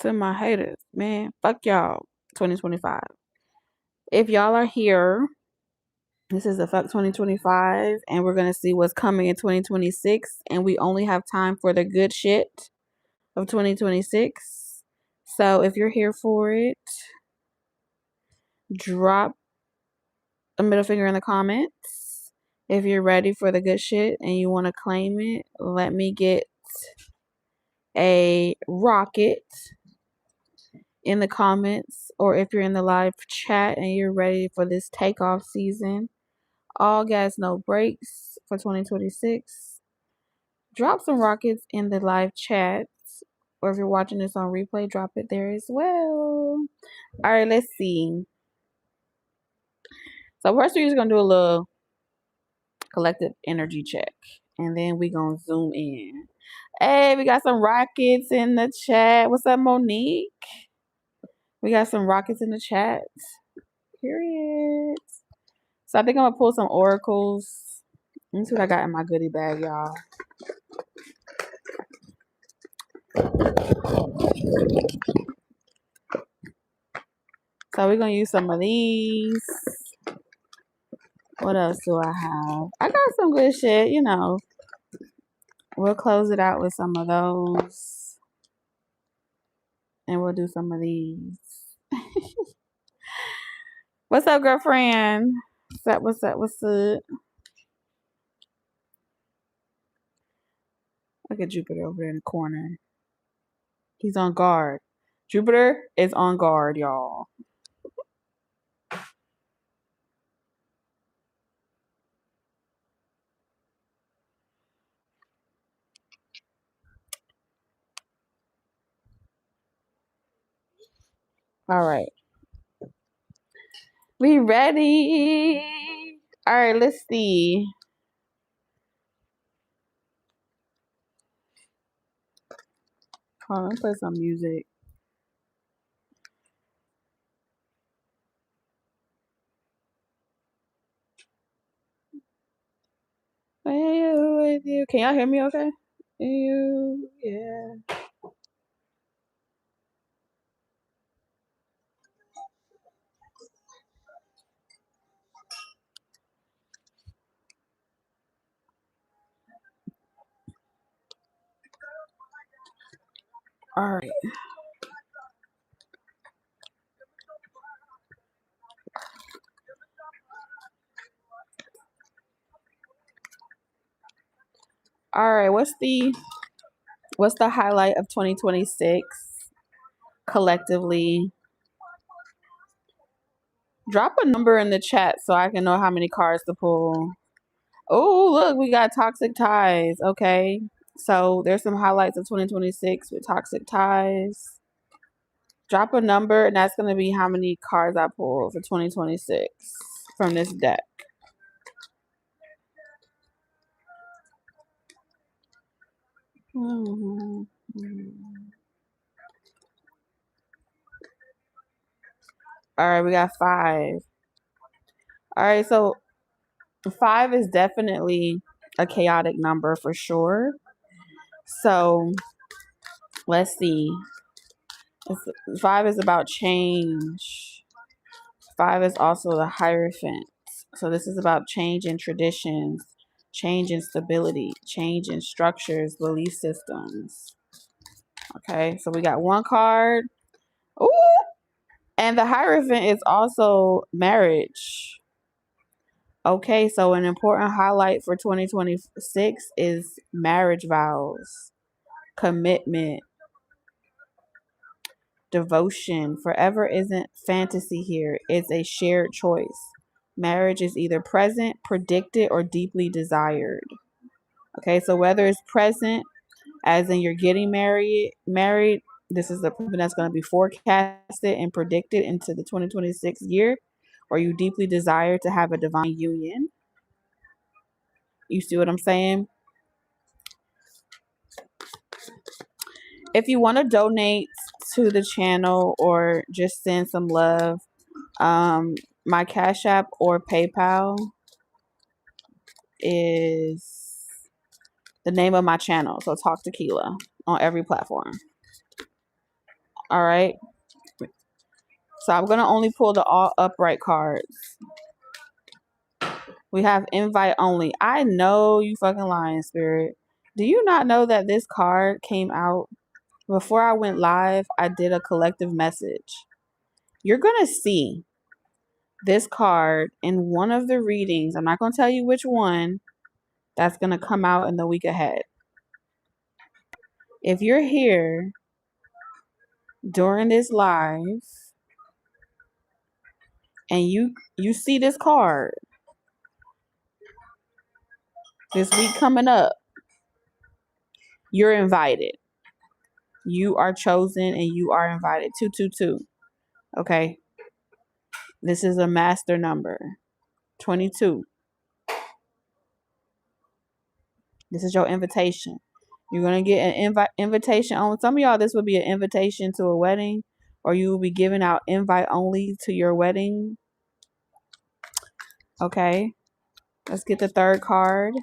To my haters, man, fuck y'all. 2025. If y'all are here, this is the fuck 2025, and we're gonna see what's coming in 2026, and we only have time for the good shit of 2026. So if you're here for it, drop a middle finger in the comments. If you're ready for the good shit and you want to claim it, let me get a rocket in the comments, or if you're in the live chat and you're ready for this takeoff season, all gas no brakes for 2026, drop some rockets in the live chat, or if you're watching this on replay, drop it there as well. All right, let's see. So first we're just gonna do a little collective energy check, and then we gonna zoom in. Hey, we got some rockets in the chat. What's up, Monique? We got some rockets in the chat. Period. So I think I'm gonna pull some oracles. Let me see what I got in my goodie bag, y'all. So we're gonna use some of these. What else do I have? I got some good shit, you know. We'll close it out with some of those. And we'll do some of these. What's up, girlfriend? What's up, what's up, what's up? Look at Jupiter over there in the corner. He's on guard. Jupiter is on guard, y'all. All right. We ready? All right, let's see. Hold on, let's play some music. With you. Can y'all hear me okay? You, yeah. All right. All right, what's the highlight of 2026 collectively? Drop a number in the chat so I can know how many cards to pull. Oh, look, we got toxic ties. Okay. So there's some highlights of 2026 with toxic ties. Drop a number, and that's going to be how many cards I pull for 2026 from this deck. All right, we got 5. All right, so 5 is definitely a chaotic number for sure. So let's see. 5 is about change. 5 is also the Hierophant. So this is about change in traditions, change in stability, change in structures, belief systems. Okay, so we got 1 card. Ooh! And the Hierophant is also marriage. Okay, so an important highlight for 2026 is marriage vows, commitment, devotion. Forever isn't fantasy here, it's a shared choice. Marriage is either present, predicted, or deeply desired. Okay, so whether it's present, as in you're getting married, this is something that's going to be forecasted and predicted into the 2026 year, or you deeply desire to have a divine union. You see what I'm saying? If you want to donate to the channel or just send some love, my Cash App or PayPal is the name of my channel. So Talk Tequila on every platform. All right. So I'm going to only pull the all upright cards. We have invite only. I know you fucking lying, Spirit. Do you not know that this card came out before I went live? I did a collective message. You're going to see this card in one of the readings. I'm not going to tell you which one. That's going to come out in the week ahead. If you're here during this live and you see this card this week coming up, you're invited. You are chosen and you are invited. 222. Okay. This is a master number. 22. This is your invitation. You're going to get an invitation only. Some of y'all, this would be an invitation to a wedding, or you will be giving out invite only to your wedding. Okay. Let's get the third card.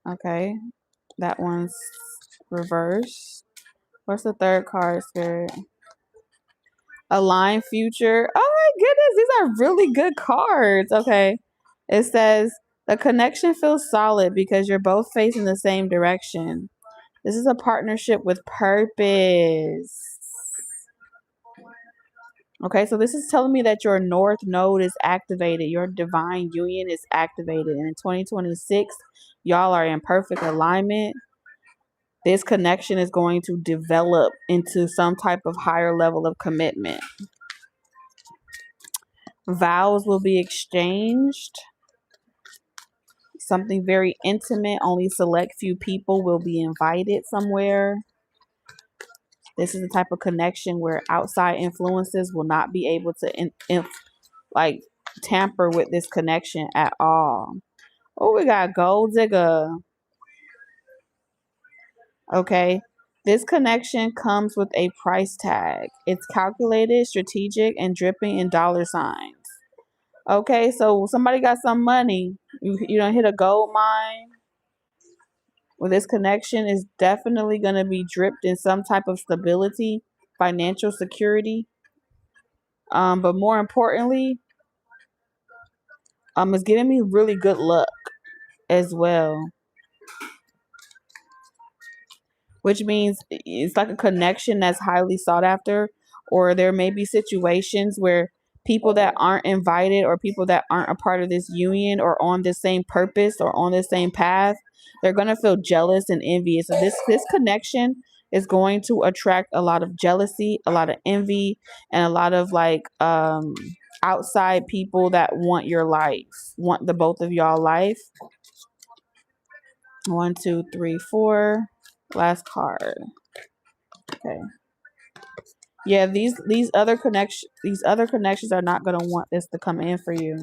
Okay. That one's reversed. What's the third card, Spirit? Align future. Oh my goodness, these are really good cards. Okay. It says the connection feels solid because you're both facing the same direction. This is a partnership with purpose. Okay, so this is telling me that your North Node is activated. Your divine union is activated. And in 2026, y'all are in perfect alignment. This connection is going to develop into some type of higher level of commitment. Vows will be exchanged. Something very intimate. Only select few people will be invited somewhere. This is the type of connection where outside influences will not be able to tamper with this connection at all. Oh, we got gold digger. Okay. This connection comes with a price tag. It's calculated, strategic, and dripping in dollar signs. Okay, so somebody got some money. You don't hit a gold mine. Well, this connection is definitely going to be dripped in some type of stability, financial security. But more importantly, it's giving me really good luck as well. Which means it's like a connection that's highly sought after, or there may be situations where people that aren't invited or people that aren't a part of this union or on the same purpose or on the same path, they're going to feel jealous and envious. So this connection is going to attract a lot of jealousy, a lot of envy, and a lot of outside people that want your life, want the both of y'all life. 1, 2, 3, 4. Last card. Okay. Yeah, these other connections are not gonna want this to come in for you.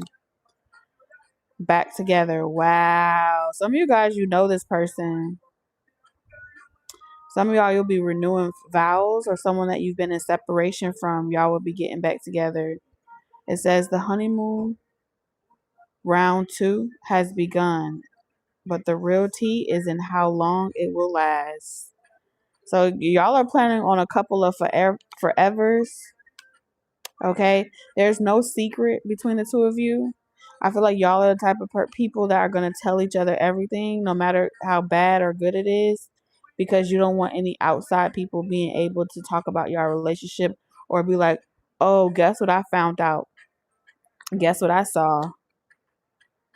Back together. Wow. Some of you guys, you know this person. Some of y'all, you'll be renewing vows, or someone that you've been in separation from, y'all will be getting back together. It says the honeymoon round 2 has begun, but the real tea is in how long it will last. So y'all are planning on a couple of forevers. Okay, there's no secret between the two of you. I feel like y'all are the type of people that are going to tell each other everything, no matter how bad or good it is, because you don't want any outside people being able to talk about your relationship or be like, oh, guess what I found out? Guess what I saw?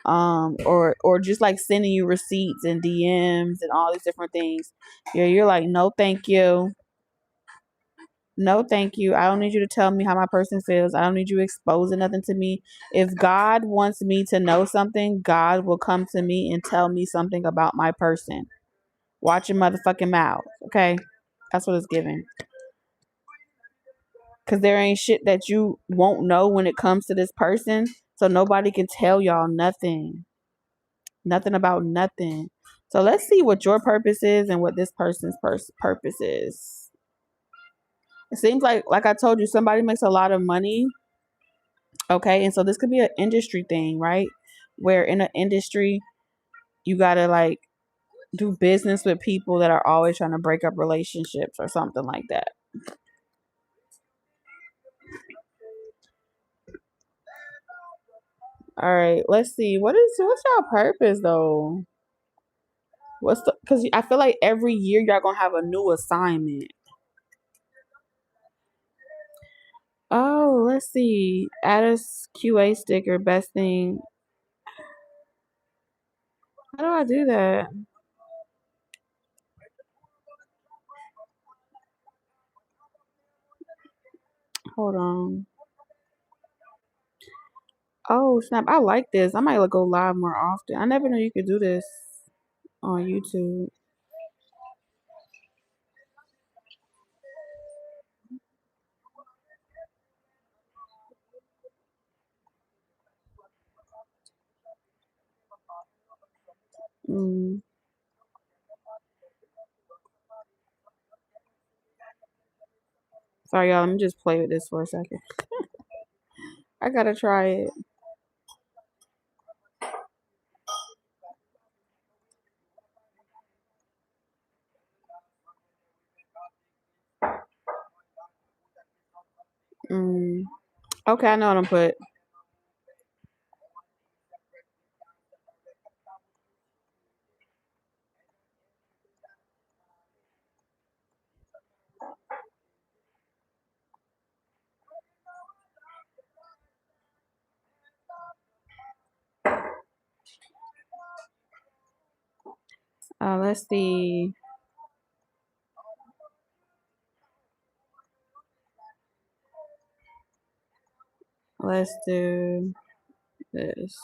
Or just like sending you receipts and DMs and all these different things. You're like, no, thank you. No, thank you. I don't need you to tell me how my person feels. I don't need you exposing nothing to me. If God wants me to know something, God will come to me and tell me something about my person. Watch your motherfucking mouth, okay? That's what it's giving. Because there ain't shit that you won't know when it comes to this person. So nobody can tell y'all nothing. Nothing about nothing. So let's see what your purpose is and what this person's purpose is. It seems like I told you, somebody makes a lot of money. Okay, and so this could be an industry thing, right? Where in an industry, you gotta do business with people that are always trying to break up relationships or something like that. All right, let's see. What's y'all purpose though? Because I feel like every year y'all gonna have a new assignment. Oh, let's see. Add a QA sticker. Best thing. How do I do that? Hold on. Oh snap! I like this. I might go live more often. I never knew you could do this on YouTube. Mm. Sorry, y'all. Let me just play with this for a second. I gotta try it. Okay, I know what I'm put. Let's see. Let's do this.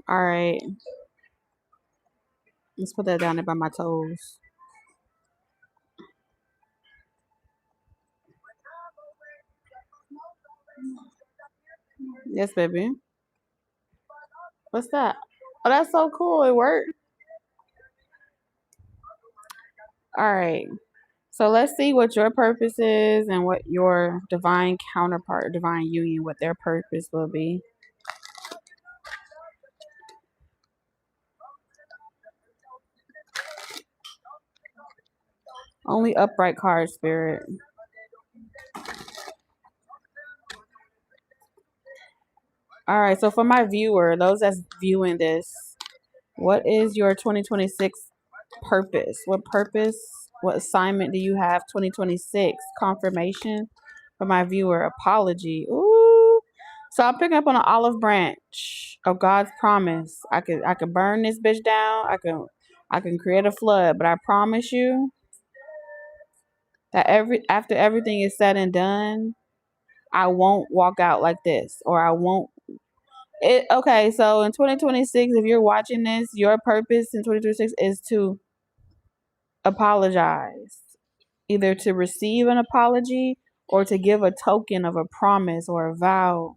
All right. Let's put that down there by my toes. Yes, baby. What's that? Oh, that's so cool. It worked. All right. So let's see what your purpose is and what your divine counterpart, divine union, what their purpose will be. Only upright card, Spirit. All right. So for my viewer, those that's viewing this, what is your 2026 purpose? What assignment do you have 2026? Confirmation for my viewer. Apology. Ooh. So I'm picking up on an olive branch of God's promise. I could burn this bitch down. I can create a flood, but I promise you that after everything is said and done, I won't walk out like this, or I won't. Okay, so in 2026, if you're watching this, your purpose in 2026 is to apologize, either to receive an apology or to give a token of a promise or a vow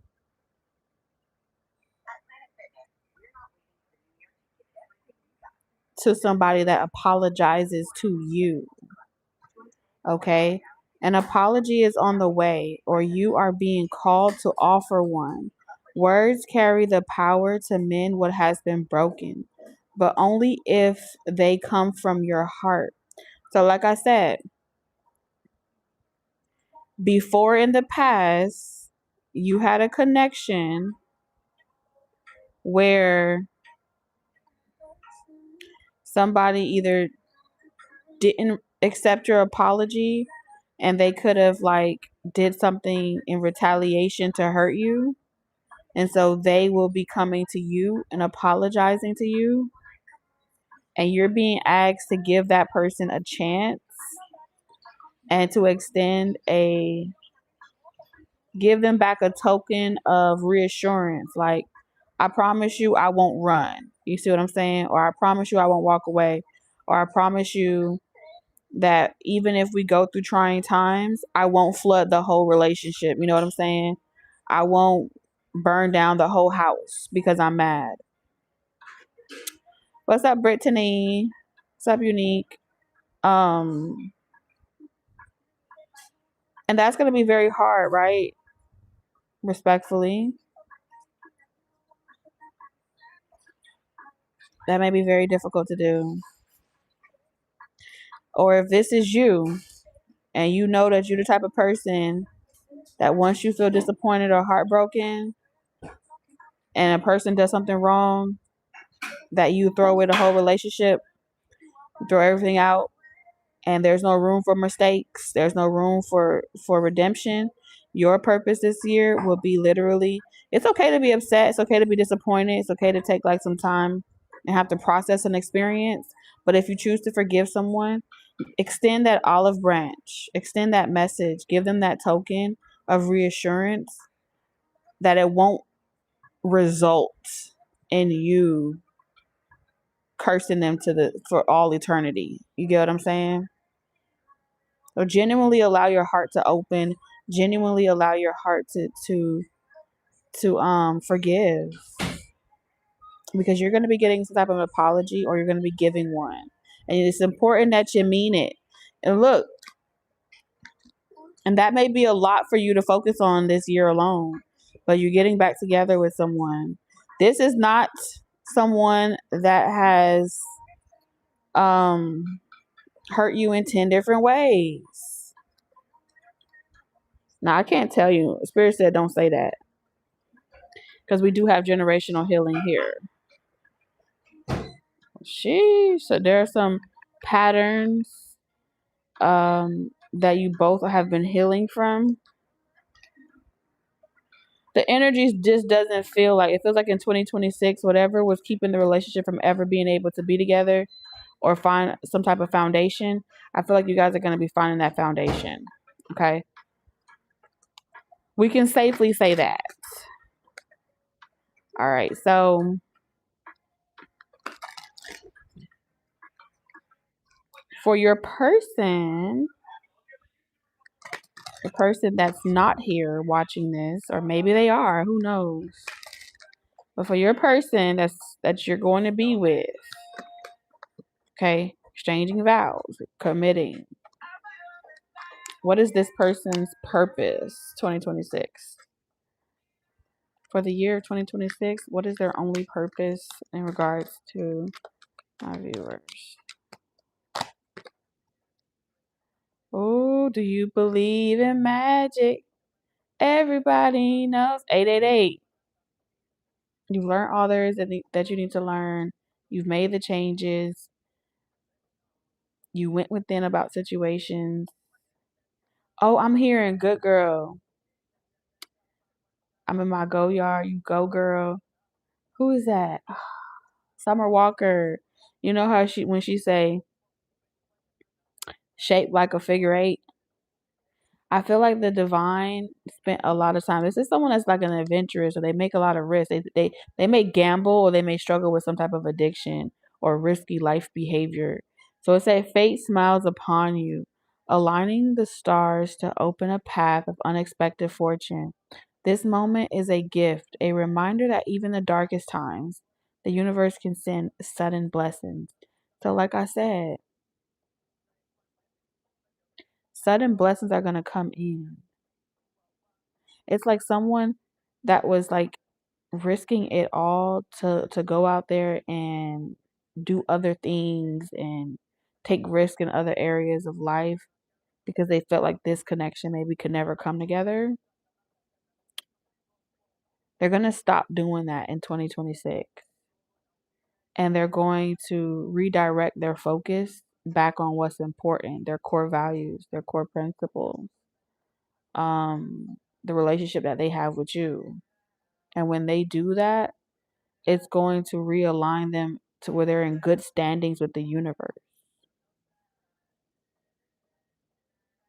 to somebody that apologizes to you. Okay? An apology is on the way, or you are being called to offer one. Words carry the power to mend what has been broken, but only if they come from your heart. So, like I said, before in the past, you had a connection where somebody either didn't accept your apology and they could have like did something in retaliation to hurt you, and so they will be coming to you and apologizing to you, and you're being asked to give that person a chance and to give them back a token of reassurance, like, I promise you I won't run. You see what I'm saying? Or I promise you I won't walk away. Or I promise you that even if we go through trying times, I won't flood the whole relationship. You know what I'm saying? I won't burn down the whole house because I'm mad. What's up, Brittany? What's up, Unique? And that's going to be very hard, right? Respectfully. That may be very difficult to do. Or if this is you and you know that you're the type of person that once you feel disappointed or heartbroken and a person does something wrong, that you throw away the whole relationship, throw everything out, and there's no room for mistakes, there's no room for redemption. Your purpose this year will be literally, it's okay to be upset, it's okay to be disappointed, it's okay to take like some time and have to process an experience. But if you choose to forgive someone, extend that olive branch, extend that message, give them that token of reassurance that it won't result in you cursing them for all eternity. You get what I'm saying? So genuinely allow your heart to open, genuinely allow your heart to forgive, because you're going to be getting some type of apology or you're going to be giving one. And it's important that you mean it. And look, and that may be a lot for you to focus on this year alone, but you're getting back together with someone. This is not someone that has hurt you in 10 different ways. Now, I can't tell you. Spirit said don't say that, because we do have generational healing here. So there are some patterns that you both have been healing from. The energy just doesn't feel like, it feels like in 2026, whatever was keeping the relationship from ever being able to be together or find some type of foundation, I feel like you guys are going to be finding that foundation. Okay. We can safely say that. All right. So for your person, the person that's not here watching this, or maybe they are, who knows? But for your person that you're going to be with, okay, exchanging vows, committing. What is this person's purpose? 2026. For the year of 2026, what is their only purpose in regards to my viewers? Oh, do you believe in magic? Everybody knows. 888. You've learned all there is that you need to learn. You've made the changes. You went within about situations. Oh, I'm hearing good girl. I'm in my go yard. You go girl. Who is that? Summer Walker. You know how when she say shaped like a figure eight? I feel like the divine spent a lot of time. This is someone that's like an adventurous, or they make a lot of risks. They may gamble, or they may struggle with some type of addiction or risky life behavior. So it says fate smiles upon you, aligning the stars to open a path of unexpected fortune. This moment is a gift, a reminder that even the darkest times, the universe can send sudden blessings. So like I said, sudden blessings are going to come in. It's like someone that was like risking it all to go out there and do other things and take risk in other areas of life because they felt like this connection maybe could never come together. They're going to stop doing that in 2026. And they're going to redirect their focus back on what's important, their core values, their core principles, the relationship that they have with you. And when they do that, it's going to realign them to where they're in good standings with the universe.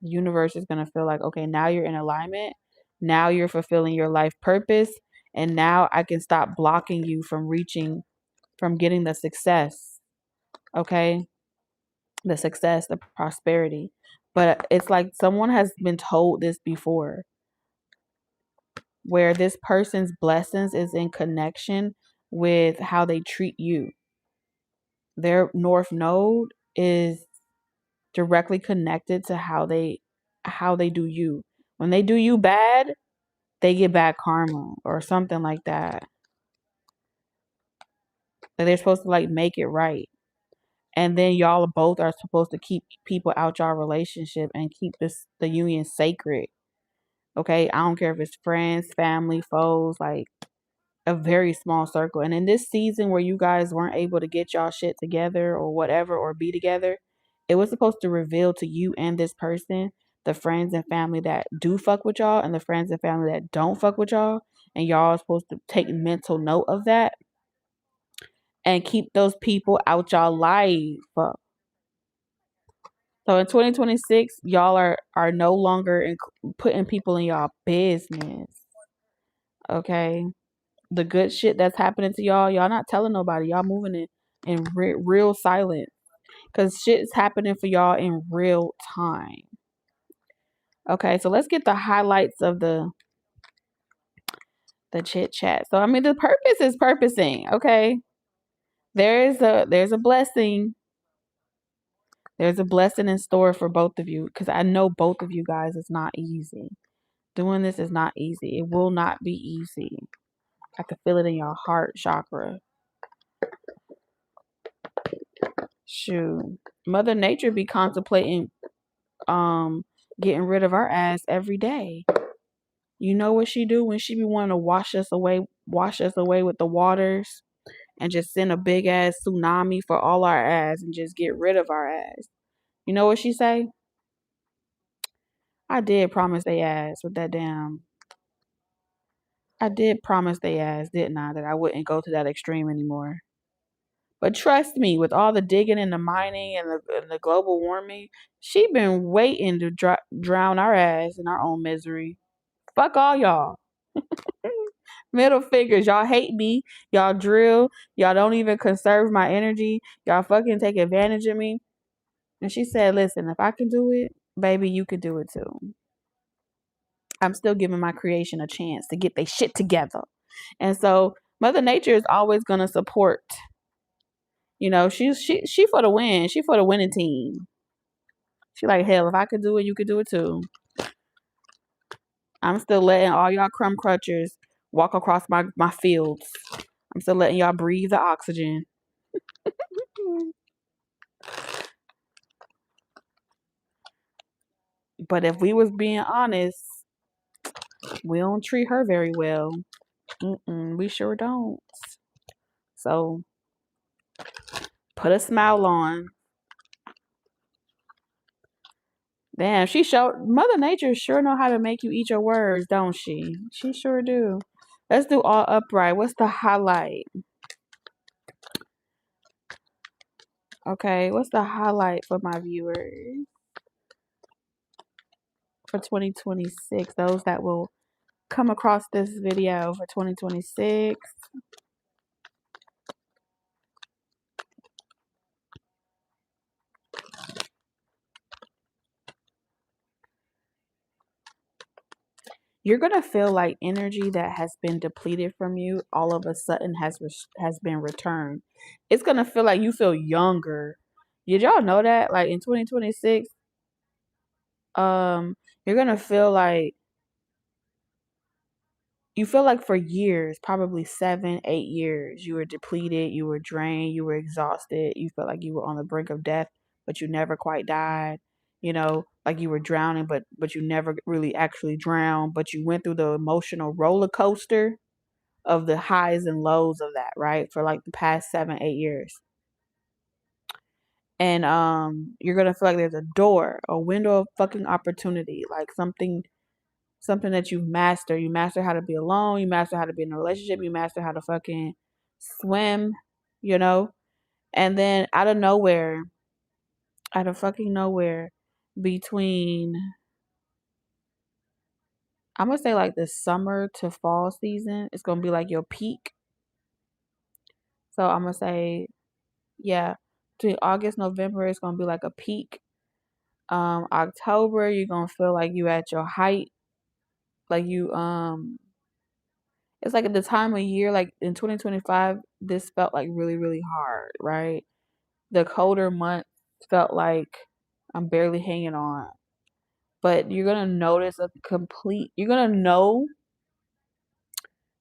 The universe is going to feel like, okay, now you're in alignment. Now you're fulfilling your life purpose. And now I can stop blocking you from getting the success. Okay? The success, the prosperity. But it's like someone has been told this before. where this person's blessings is in connection with how they treat you. Their north node is directly connected to how they do you. When they do you bad, they get bad karma or something like that. That they're supposed to like make it right. And then y'all both are supposed to keep people out y'all relationship and keep the union sacred. Okay? I don't care if it's friends, family, foes, like a very small circle. And in this season where you guys weren't able to get y'all shit together or whatever or be together, it was supposed to reveal to you and this person the friends and family that do fuck with y'all and the friends and family that don't fuck with y'all. And y'all are supposed to take mental note of that and keep those people out y'all life. So in 2026, y'all are no longer putting people in y'all business. Okay? The good shit that's happening to y'all not telling nobody. Y'all moving in real silence. Because shit is happening for y'all in real time. Okay, so let's get the highlights of the chit chat. So I mean the purpose is purposing, okay? There's a blessing. There's a blessing in store for both of you. Because I know both of you guys is not easy. Doing this is not easy. It will not be easy. I can feel it in your heart chakra. Shoot. Mother Nature be contemplating getting rid of our ass every day. You know what she do when she be wanting to wash us away with the waters and just send a big ass tsunami for all our ass and just get rid of our ass. You know what she say? I did promise they ass with that damn. I did promise they ass, didn't I, that I wouldn't go to that extreme anymore. But trust me, with all the digging and the mining and the global warming, she been waiting to drown our ass in our own misery. Fuck all y'all. Middle fingers. Y'all hate me. Y'all drill. Y'all don't even conserve my energy. Y'all fucking take advantage of me. And she said, listen, if I can do it, baby, you could do it too. I'm still giving my creation a chance to get their shit together. And so Mother Nature is always gonna support. You know, she for the win. She for the winning team. She like, hell, if I could do it, you could do it too. I'm still letting all y'all crumb crutchers walk across my fields. I'm still letting y'all breathe the oxygen. But if we was being honest, we don't treat her very well. We sure don't. So put a smile on. Damn, Mother Nature sure know how to make you eat your words, don't she? She sure do. Let's do all upright. What's the highlight? Okay, what's the highlight for my viewers for 2026? Those that will come across this video for 2026. You're gonna feel like energy that has been depleted from you all of a sudden has been returned. It's gonna feel like you feel younger. Did y'all know that? Like in 2026, you're gonna feel like for years, probably 7, 8 years, you were depleted, you were drained, you were exhausted, you felt like you were on the brink of death, but you never quite died. You know, like you were drowning, but you never really actually drowned, but you went through the emotional roller coaster of the highs and lows of that, right? For like the past 7, 8 years. And you're gonna feel like there's a window of fucking opportunity, like something that you've mastered. You master how to be alone. You master how to be in a relationship. You master how to fucking swim, you know? And then out of fucking nowhere, between, I'm going to say like the summer to fall season, it's going to be like your peak. So I'm going to say, yeah, between August, November, it's going to be like a peak. October, you're going to feel like you at your height. Like you, It's like at the time of year, like in 2025, this felt like really, really hard, right? The colder months felt like I'm barely hanging on. But you're going to notice you're going to know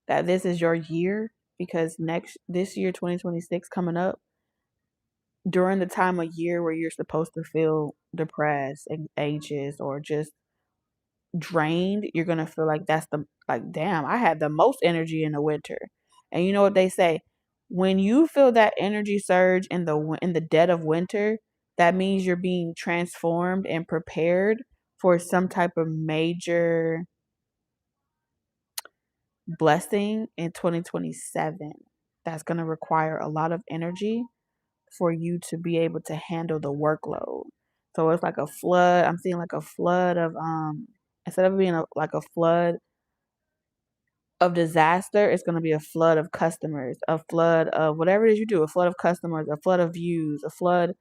that this is your year, because this year, 2026 coming up, during the time of year where you're supposed to feel depressed and anxious or just drained, you're gonna feel like that's the like, damn, I had the most energy in the winter. And you know what they say? When you feel that energy surge in the dead of winter, that means you're being transformed and prepared for some type of major blessing in 2027. That's gonna require a lot of energy for you to be able to handle the workload. So it's like a flood. I'm seeing like a flood of instead of being like a flood of disaster, it's going to be a flood of customers, a flood of whatever it is you do, a flood of customers, a flood of views, a flood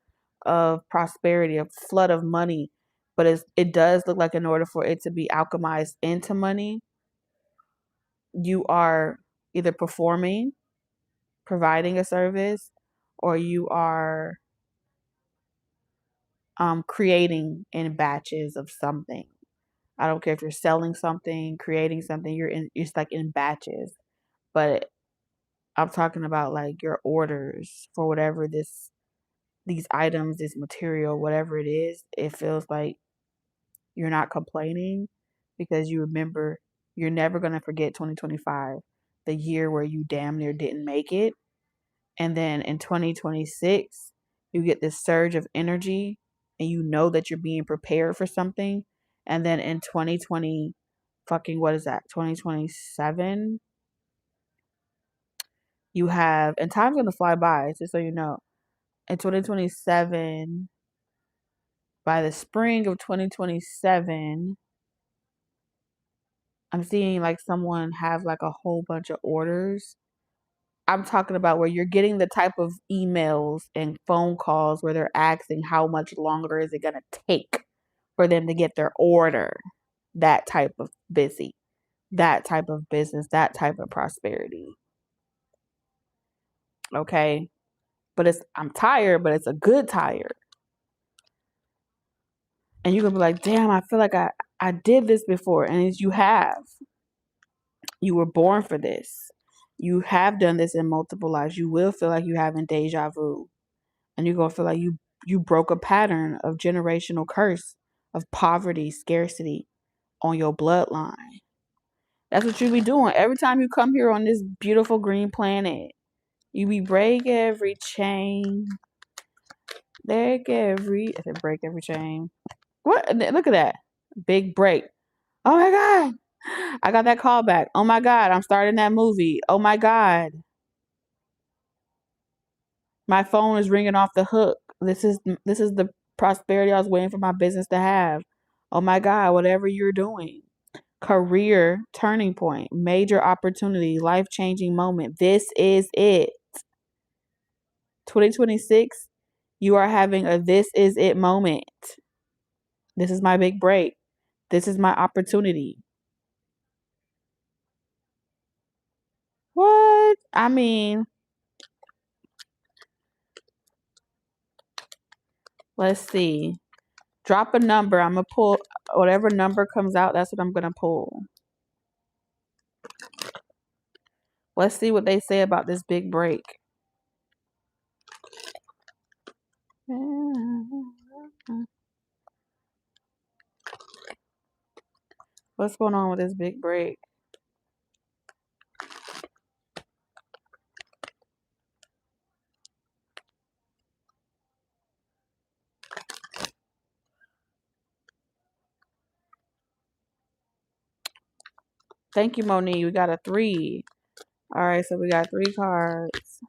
of prosperity, a flood of money. But it does look like in order for it to be alchemized into money, you are either performing, providing a service, or you are creating in batches of something. I don't care if you're selling something, creating something, it's like in batches. But I'm talking about like your orders for whatever these items, this material, whatever it is, it feels like you're not complaining because you remember you're never going to forget 2025, the year where you damn near didn't make it. And then in 2026, you get this surge of energy and you know that you're being prepared for something. And then in 2020, fucking, what is that? 2027, you have, and time's going to fly by, just so you know. In 2027, by the spring of 2027, I'm seeing like someone have like a whole bunch of orders. I'm talking about where you're getting the type of emails and phone calls where they're asking how much longer is it going to take for them to get their order. That type of busy, that type of business, that type of prosperity. Okay. But I'm tired, but it's a good tired. And you're going to be like, damn, I feel like I did this before. And you have. You were born for this. You have done this in multiple lives. You will feel like you having deja vu. And you're going to feel like you broke a pattern of generational curse of poverty, scarcity on your bloodline. That's what you be doing every time you come here on this beautiful green planet. You be break every chain. I said break every chain. What? Look at that. Big break. Oh my God. I got that call back. Oh my God. I'm starting that movie. Oh my God. My phone is ringing off the hook. This is the prosperity I was waiting for my business to have. Oh my God, whatever you're doing. Career turning point, major opportunity, life-changing moment. This is it. 2026, you are having a this is it moment. This is my big break. This is my opportunity. What? I mean, let's see. Drop a number. I'm going to pull whatever number comes out. That's what I'm going to pull. Let's see what they say about this big break. What's going on with this big break? Thank you, Monique. We got a 3. All right, so we got 3 cards.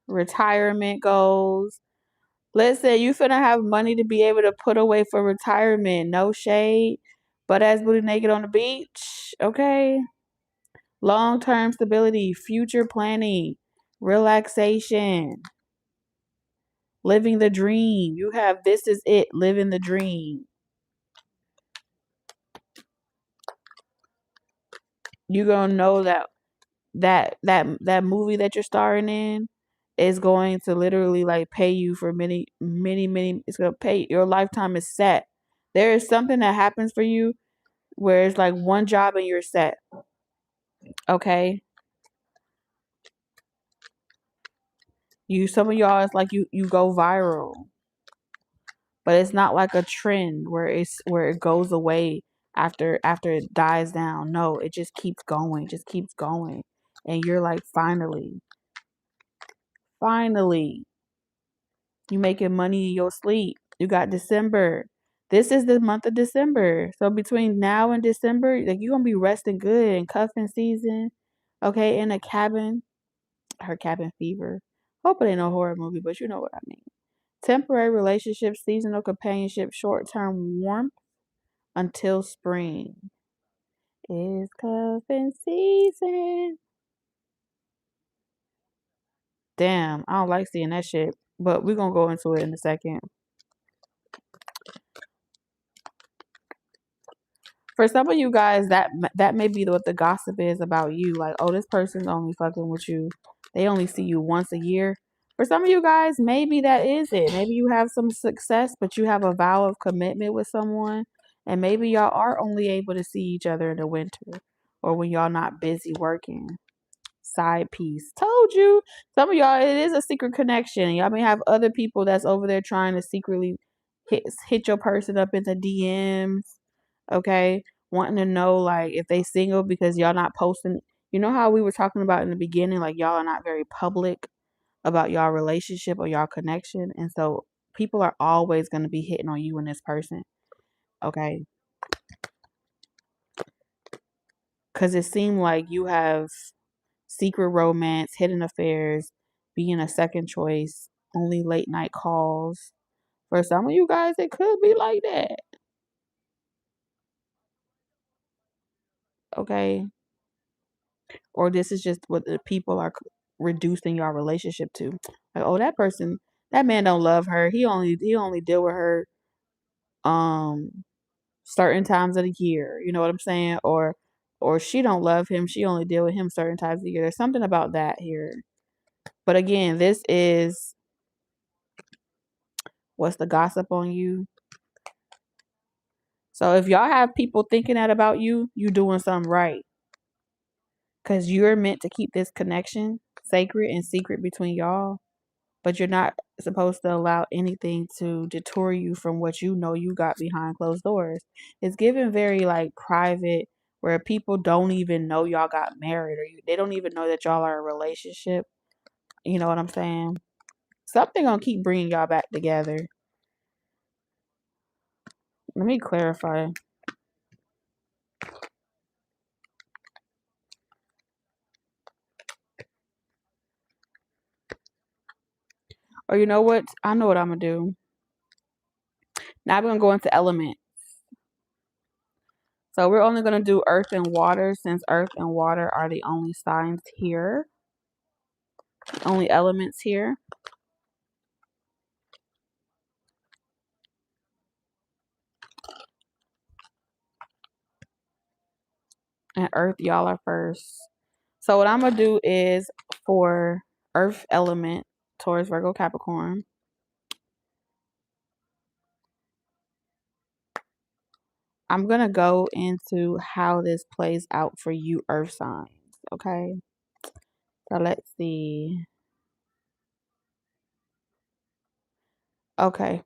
Retirement goals. Let's say you finna have money to be able to put away for retirement. No shade. But as booty naked on the beach. Okay. Long-term stability. Future planning. Relaxation. Living the dream. You have this is it. Living the dream. You're gonna know that that movie that you're starring in is going to literally like pay you for many, it's gonna pay, your lifetime is set. There is something that happens for you where it's like one job and you're set. Okay. Some of y'all, it's like you go viral, but it's not like a trend where it goes away after it dies down. No, it just keeps going, just keeps going. And you're like, finally, you making money in your sleep. You got December. This is the month of December. So between now and December, like you're gonna be resting good in cuffing season. Okay, in a cabin. Her cabin fever. Hope it ain't no horror movie, but you know what I mean. Temporary relationships, seasonal companionship, short term warmth until spring. It's cuffing season. Damn, I don't like seeing that shit. But we're gonna go into it in a second. For some of you guys, that may be what the gossip is about you. Like, oh, this person's only fucking with you. They only see you once a year. For some of you guys, maybe that is it. Maybe you have some success, but you have a vow of commitment with someone, and maybe y'all are only able to see each other in the winter or when y'all not busy working. Side piece. Told you. Some of y'all, it is a secret connection. Y'all may have other people that's over there trying to secretly hit your person up in the DMs. Okay, wanting to know like if they single because y'all not posting. You know how we were talking about in the beginning, like y'all are not very public about y'all relationship or y'all connection, and so people are always going to be hitting on you and this person. Okay, because it seemed like you have secret romance, hidden affairs, being a second choice, only late night calls. For some of you guys, it could be like that. Okay. Or this is just what the people are reducing your relationship to. Like, oh, that person, that man don't love her. He only deal with her um certain times of the year. You know what I'm saying? Or she don't love him. She only deal with him certain times of the year. There's something about that here. But again, this is what's the gossip on you. So if y'all have people thinking that about you, you doing something right. Because you're meant to keep this connection sacred and secret between y'all. But you're not supposed to allow anything to detour you from what you know you got behind closed doors. It's given very like private, where people don't even know y'all got married, or they don't even know that y'all are in a relationship. You know what I'm saying? Something gonna keep bringing y'all back together. Let me clarify. Or you know what? I know what I'm gonna do. Now we're gonna go into elements. So we're only gonna do earth and water, since earth and water are the only signs here, only elements here. And earth, y'all are first. So what I'm gonna do is for earth element, Taurus, Virgo, Capricorn, I'm gonna go into how this plays out for you earth signs. Okay. So let's see. Okay.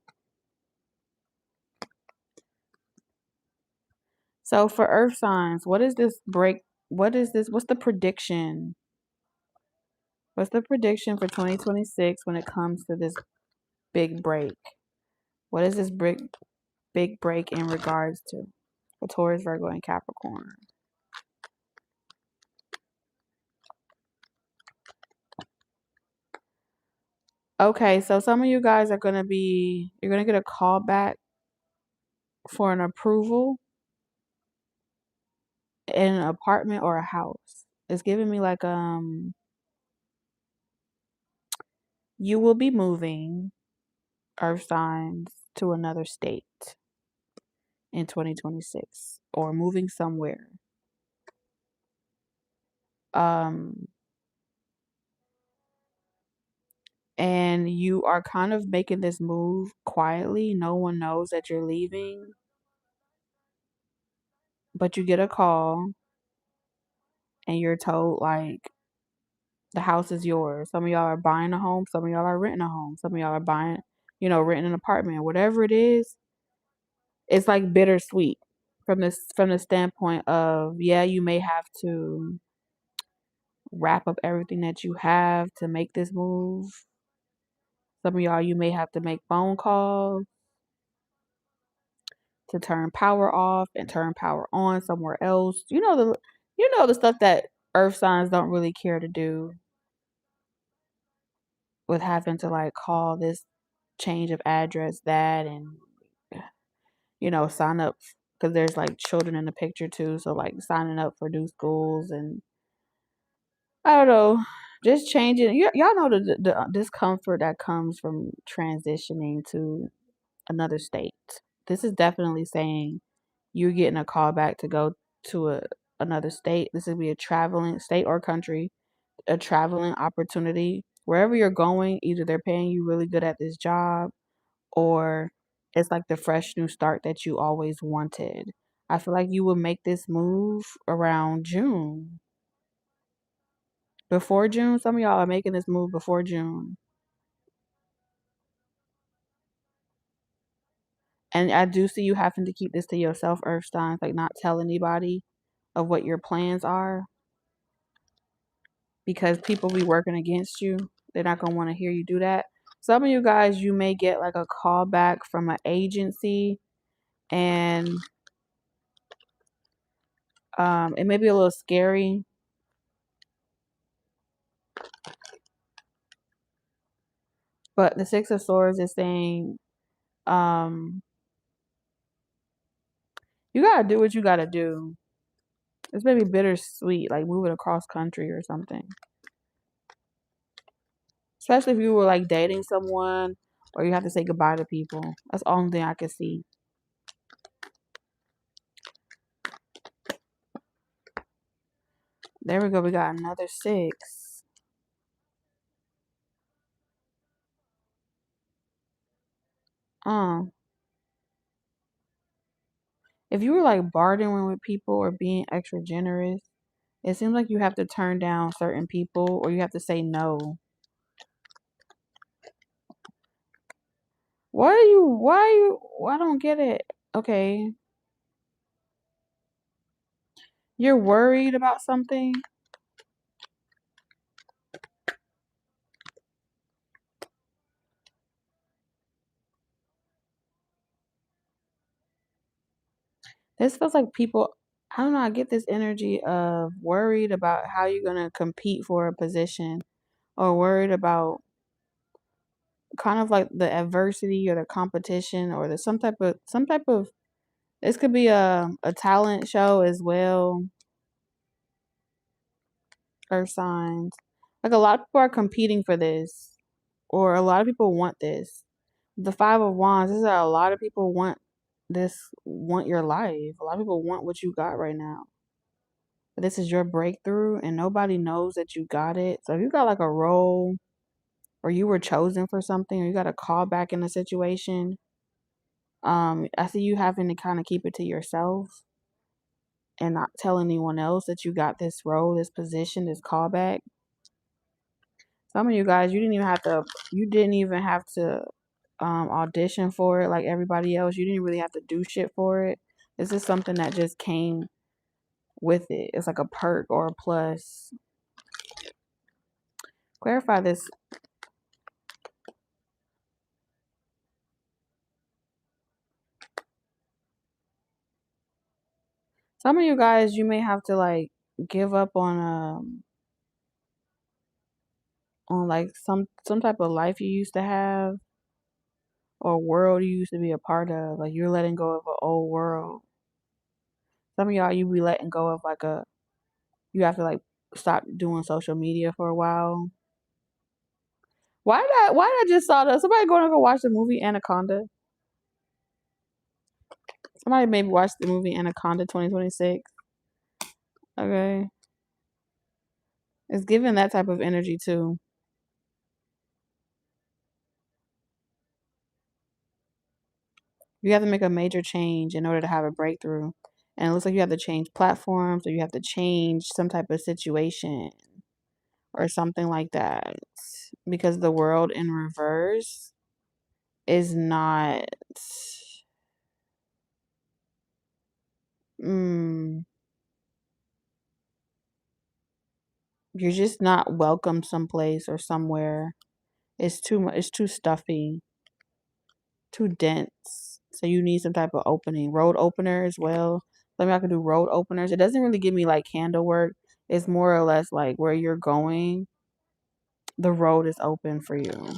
So for earth signs, what is this break? What is this? What's the prediction? What's the prediction for 2026 when it comes to this big break? What is this big break in regards to for Taurus, Virgo, and Capricorn? Okay, so some of you guys are you're gonna get a call back for an approval in an apartment or a house. It's giving me like you will be moving earth signs to another state in 2026 or moving somewhere. Um, and you are kind of making this move quietly. No one knows that you're leaving, but you get a call and you're told like the house is yours. Some of y'all are buying a home, some of y'all are renting a home, some of y'all are buying, renting an apartment. Whatever it is, it's like bittersweet from the standpoint of, yeah, you may have to wrap up everything that you have to make this move. Some of y'all, you may have to make phone calls to turn power off and turn power on somewhere else. The stuff that earth signs don't really care to do, with having to like call this change of address that, and sign up, because there's like children in the picture too, so like signing up for new schools, and I don't know, just changing. Y'all know the discomfort that comes from transitioning to another state. This is definitely saying you're getting a call back to go to another state. This would be a traveling state or country, a traveling opportunity. Wherever you're going, either they're paying you really good at this job, or it's like the fresh new start that you always wanted. I feel like you would make this move around June. Before June, some of y'all are making this move before June. And I do see you having to keep this to yourself, Earth signs, like not tell anybody of what your plans are, because people be working against you. They're not going to want to hear you do that. Some of you guys, you may get like a call back from an agency, and it may be a little scary, but the Six of Swords is saying, um, you gotta do what you gotta do. It's maybe bittersweet, like moving across country or something. Especially if you were like dating someone, or you have to say goodbye to people. That's the only thing I can see. There we go. We got another 6. Um, if you were like bartering with people or being extra generous, it seems like you have to turn down certain people, or you have to say no. I don't get it. Okay. You're worried about something. This feels like people, I don't know, I get this energy of worried about how you're going to compete for a position, or worried about kind of like the adversity or the competition, or the some type of this could be a talent show as well, earth signs. Like a lot of people are competing for this, or a lot of people want this. The 5 of Wands, this is how a lot of people want your life. A lot of people want what you got right now. This is your breakthrough, and nobody knows that you got it. So if you got like a role, or you were chosen for something, or you got a call back in a situation, I see you having to kind of keep it to yourself and not tell anyone else that you got this role, this position, this callback. Some of you guys, you didn't even have to audition for it like everybody else. You didn't really have to do shit for it. This is something that just came with it. It's like a perk or a plus. Clarify this. Some of you guys, you may have to like give up on like some type of life you used to have, or world you used to be a part of. Like you're letting go of an old world. Some of y'all, you be letting go of like you have to like stop doing social media for a while. Why did I just saw that? Somebody going to go watch the movie Anaconda? Somebody maybe watch the movie Anaconda 2026. Okay. It's giving that type of energy too. You have to make a major change in order to have a breakthrough. And it looks like you have to change platforms, or you have to change some type of situation or something like that. Because the world in reverse is not mm, you're just not welcome someplace or somewhere. It's too much, it's too stuffy, too dense. So you need some type of opening. Road opener as well. Let me I can do road openers. It doesn't really give me like candle work. It's more or less like where you're going, the road is open for you.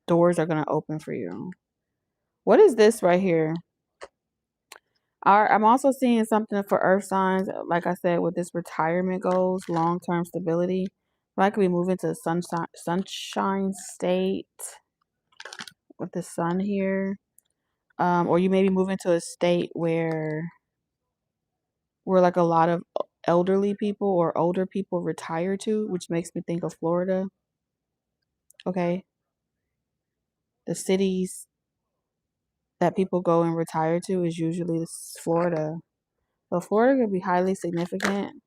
Doors are gonna open for you. What is this right here? I'm also seeing something for earth signs, like I said, with this retirement goals, long-term stability. I could be moving to sunshine state with the sun here. Or you may be moving to a state where like a lot of elderly people or older people retire to, which makes me think of Florida. Okay. The cities that people go and retire to is usually Florida. So Florida could be highly significant.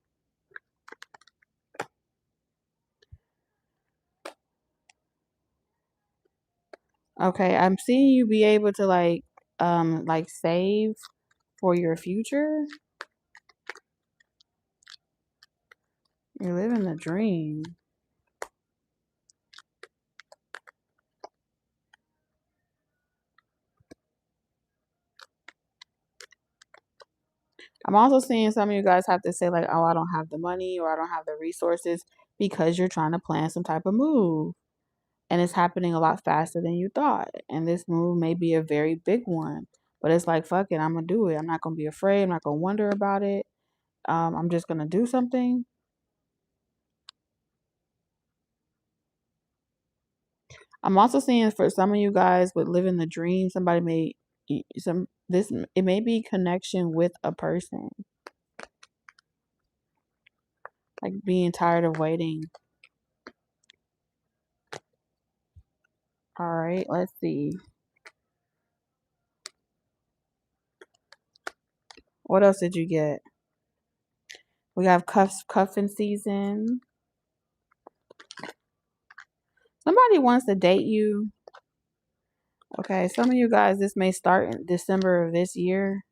Okay, I'm seeing you be able to like save for your future. You're living the dream. I'm also seeing some of you guys have to say like, "Oh, I don't have the money or I don't have the resources," because you're trying to plan some type of move. And it's happening a lot faster than you thought. And this move may be a very big one, but it's like, fuck it, I'm gonna do it. I'm not gonna be afraid. I'm not gonna wonder about it. I'm just gonna do something. I'm also seeing for some of you guys with living the dream, somebody may some this it may be connection with a person, like being tired of waiting. All right, let's see. What else did you get? We have cuffing season. Somebody wants to date you. Okay, some of you guys, this may start in December of this year.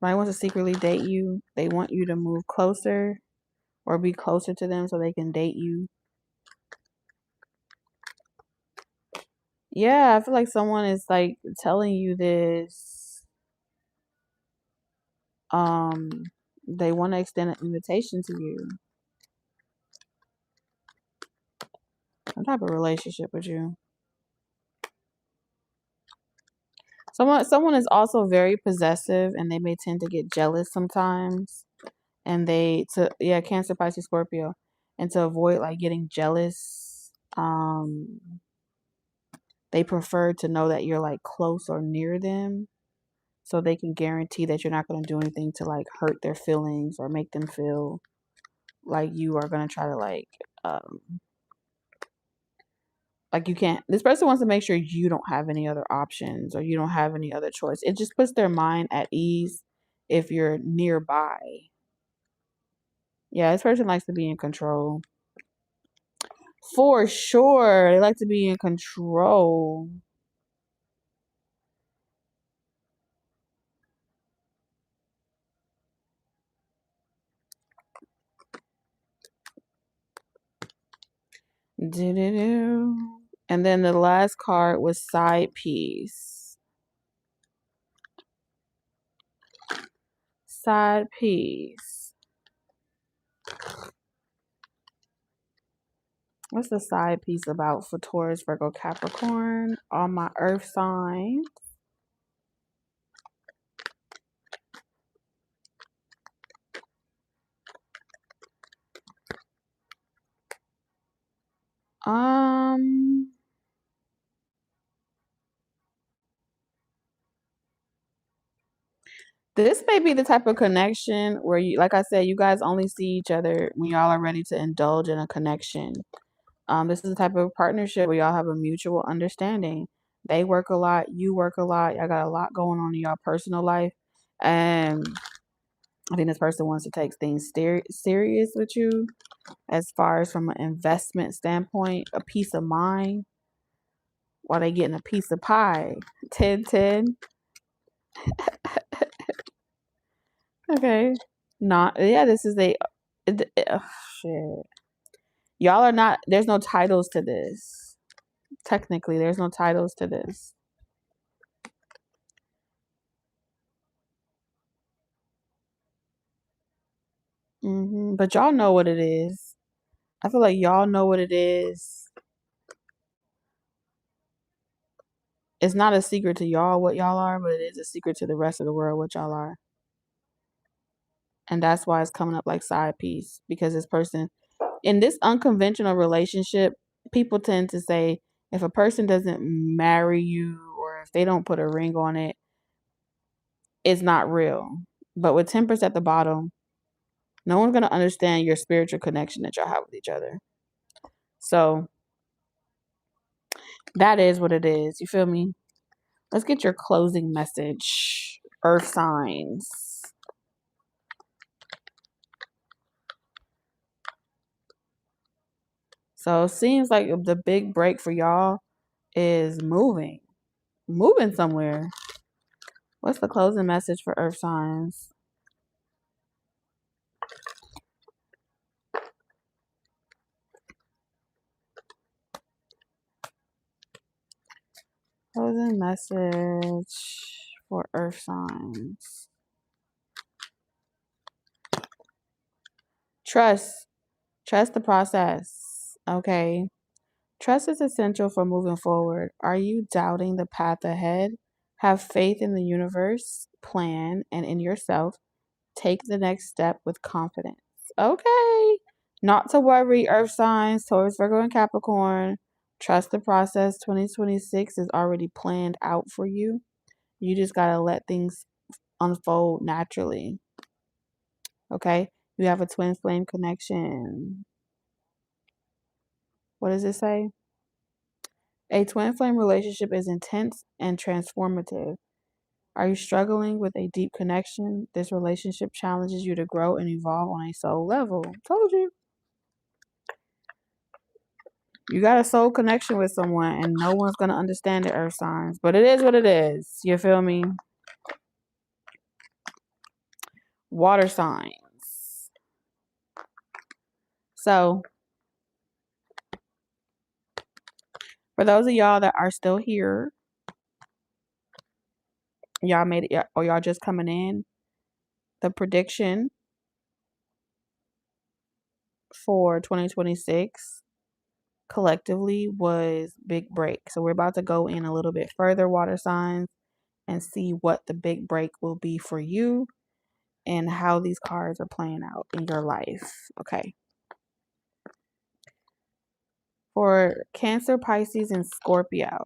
Somebody wants to secretly date you. They want you to move closer or be closer to them so they can date you. Yeah, I feel like someone is like telling you this. Um, they want to extend an invitation to you. Some type of relationship with you. Someone is also very possessive and they may tend to get jealous sometimes. And Cancer, Pisces, Scorpio. And to avoid like getting jealous, they prefer to know that you're like close or near them so they can guarantee that you're not going to do anything to like hurt their feelings or make them feel like you are going to try to like you can't. This person wants to make sure you don't have any other options or you don't have any other choice. It just puts their mind at ease if you're nearby. Yeah, this person likes to be in control. For sure. They like to be in control. Do-do-do. And then the last card was side piece. Side piece. What's the side piece about for Taurus, Virgo, Capricorn? All my earth signs. Um, This may be the type of connection where you, like I said, you guys only see each other when y'all are ready to indulge in a connection. This is the type of partnership where y'all have a mutual understanding. They work a lot, you work a lot, y'all got a lot going on in y'all personal life. And I think this person wants to take things serious with you as far as from an investment standpoint, a peace of mind, while they getting a piece of pie. 10-10. Okay. Not, yeah, this is shit. Y'all are not, there's no titles to this. Technically, there's no titles to this. But y'all know what it is. I feel like y'all know what it is. It's not a secret to y'all what y'all are, but it is a secret to the rest of the world what y'all are. And that's why it's coming up like side piece, because this person in this unconventional relationship, people tend to say if a person doesn't marry you or if they don't put a ring on it, it's not real. But with Temperance at the bottom, no one's going to understand your spiritual connection that y'all have with each other. So that is what it is. You feel me? Let's get your closing message. Earth signs. So it seems like the big break for y'all is moving. Moving somewhere. What's the closing message for Earth signs? Closing message for Earth signs. Trust. Trust the process. Okay. Trust is essential for moving forward. Are you doubting the path ahead? Have faith in the universe, plan, and in yourself. Take the next step with confidence. Okay. Not to worry, Earth signs, Taurus, Virgo, and Capricorn. Trust the process. 2026 is already planned out for you. You just got to let things unfold naturally. Okay? You have a twin flame connection. What does it say? A twin flame relationship is intense and transformative. Are you struggling with a deep connection? This relationship challenges you to grow and evolve on a soul level. Told you. You got a soul connection with someone, and no one's going to understand the earth signs. But it is what it is. You feel me? Water signs. So, for those of y'all that are still here, y'all made it, or y'all just coming in, the prediction for 2026 collectively was big break. So we're about to go in a little bit further, water signs, and see what the big break will be for you and how these cards are playing out in your life. Okay. For Cancer, Pisces, and Scorpio.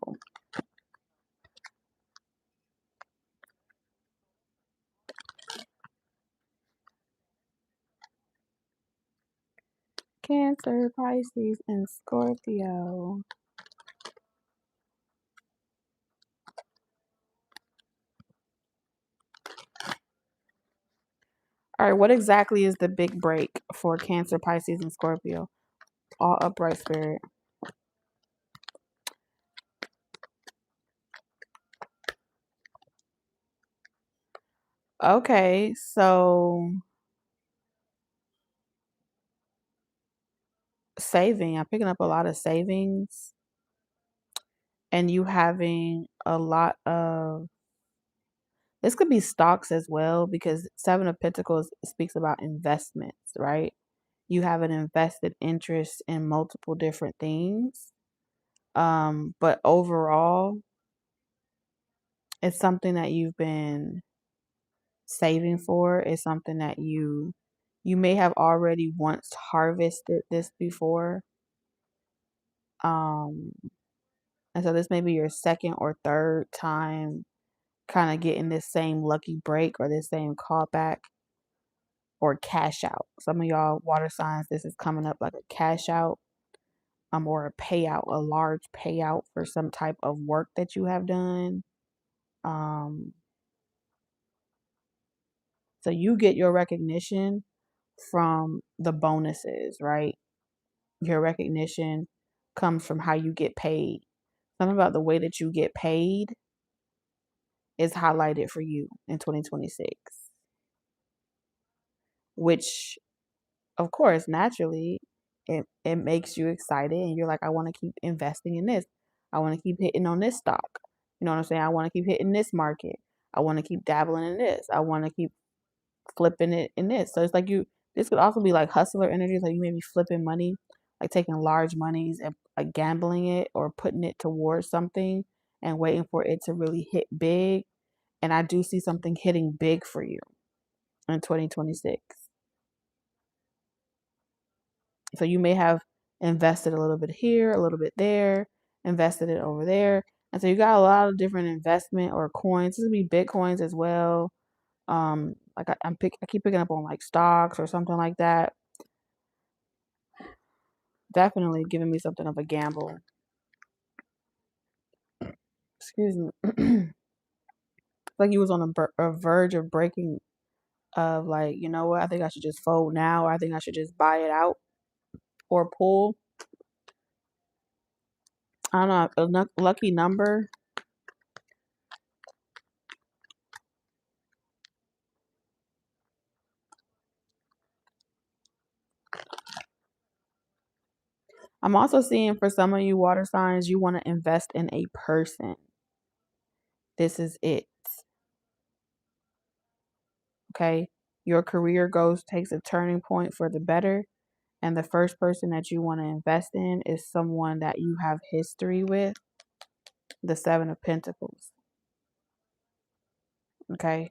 Cancer, Pisces, and Scorpio. All right, what exactly is the big break for Cancer, Pisces, and Scorpio? All upright spirit. Okay, so saving. I'm picking up a lot of savings and you having a lot of, this could be stocks as well, because Seven of Pentacles speaks about investments, right? You have an invested interest in multiple different things. But overall, it's something that you've been saving for. It's something that you may have already once harvested this before. And so this may be your second or third time kind of getting this same lucky break or this same callback or cash out. Some of y'all water signs, this is coming up like a cash out, or a payout, a large payout for some type of work that you have done. So you get your recognition from the bonuses, right? Your recognition comes from how you get paid. Something about the way that you get paid is highlighted for you in 2026, which, of course, naturally, it makes you excited and you're like, I want to keep investing in this. I want to keep hitting on this stock. You know what I'm saying? I want to keep hitting this market. I want to keep dabbling in this. I want to keep flipping it in this. So it's like this could also be like hustler energy. Like you may be flipping money, like taking large monies and like gambling it or putting it towards something and waiting for it to really hit big. And I do see something hitting big for you in 2026. So you may have invested a little bit here, a little bit there, invested it over there. And so you got a lot of different investment or coins. This would be Bitcoins as well. Like I keep picking up on like stocks or something like that. Definitely giving me something of a gamble. Excuse me. Like you was on a verge of breaking, of like, you know what, I think I should just fold now, or I think I should just buy it out or pull. I don't know, a lucky number. I'm also seeing for some of you water signs, you want to invest in a person. This is it. Okay. Your career goes takes a turning point for the better. And the first person that you want to invest in is someone that you have history with. The Seven of Pentacles. Okay.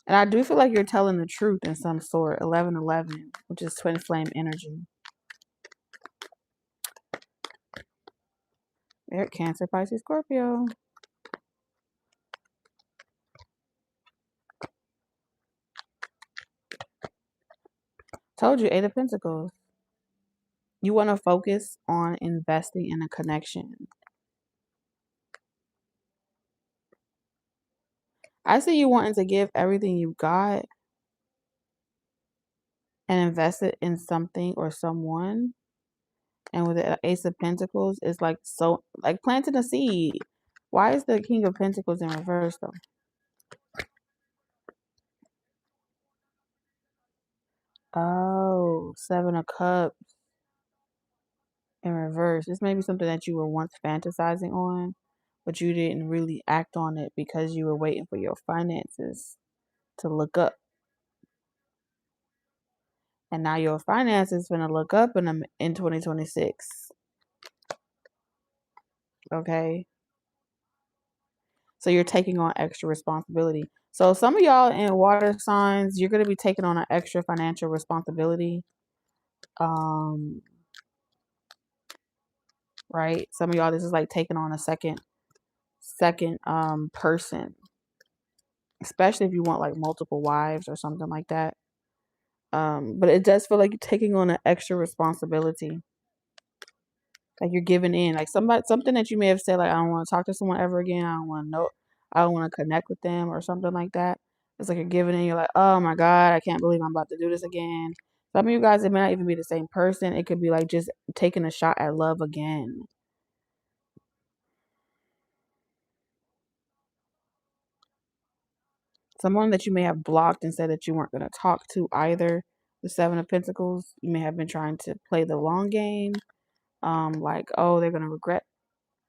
And I do feel like you're telling the truth in some sort. 1111, which is twin flame energy. Air, Cancer, Pisces, Scorpio. Told you, Eight of Pentacles. You want to focus on investing in a connection. I see you wanting to give everything you got and invest it in something or someone. And with the Ace of Pentacles, it's like so, like planting a seed. Why is the King of Pentacles in reverse though? Oh, Seven of Cups in reverse. This may be something that you were once fantasizing on, but you didn't really act on it because you were waiting for your finances to look up. And now your finances going to look up in 2026. Okay? So you're taking on extra responsibility. So some of y'all in water signs, you're going to be taking on an extra financial responsibility. Right? Some of y'all, this is like taking on a second person, especially if you want like multiple wives or something like that. But it does feel like you're taking on an extra responsibility. Like you're giving in. Like something that you may have said, like, I don't want to talk to someone ever again. I don't want to connect with them or something like that. It's like you're giving in. You're like, oh my God, I can't believe I'm about to do this again. Some of you guys, it may not even be the same person. It could be like just taking a shot at love again. Someone that you may have blocked and said that you weren't going to talk to either. The Seven of Pentacles, you may have been trying to play the long game. Like, oh, they're going to regret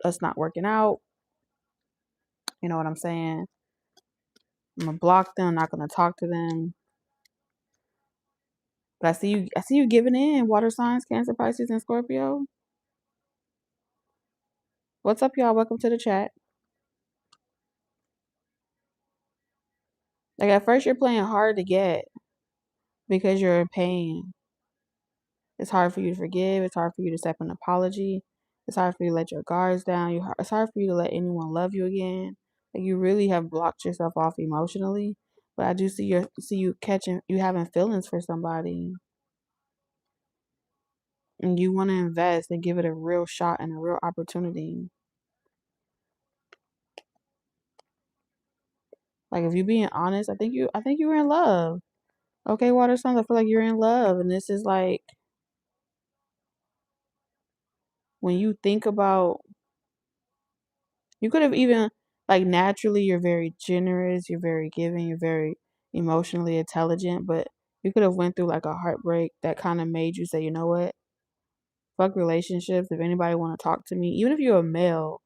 us not working out. You know what I'm saying? I'm going to block them, not going to talk to them. But I see you giving in, water signs, Cancer, Pisces, and Scorpio. What's up, y'all? Welcome to the chat. Like at first you're playing hard to get because you're in pain. It's hard for you to forgive. It's hard for you to accept an apology. It's hard for you to let your guards down. It's hard for you to let anyone love you again. Like you really have blocked yourself off emotionally. But I do see you having feelings for somebody, and you want to invest and give it a real shot and a real opportunity. Like if you're being honest, I think you're in love. Okay, water signs, I feel like you're in love, and this is like when you think about, you could have even, like, naturally you're very generous, you're very giving, you're very emotionally intelligent, but you could have went through like a heartbreak that kind of made you say, you know what, fuck relationships. If anybody want to talk to me, even if you're a male,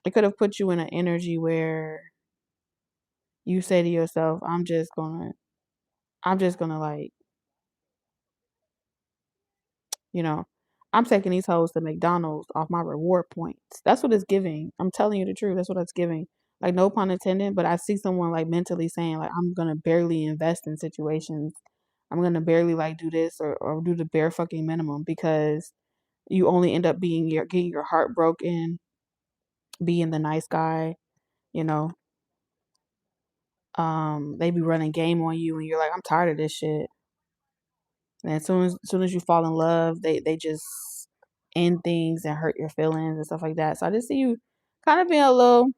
it could have put you in an energy where you say to yourself, I'm just gonna like, you know, I'm taking these hoes to McDonald's off my reward points. That's what it's giving. I'm telling you the truth. That's what it's giving. Like, no pun intended, but I see someone like mentally saying, like, I'm gonna barely invest in situations. I'm gonna barely like do this or do the bare fucking minimum because you only end up getting your heart broken, being the nice guy, you know. They be running game on you and you're like, I'm tired of this shit. And as soon as you fall in love, they just end things and hurt your feelings and stuff like that. So I just see you kind of being a little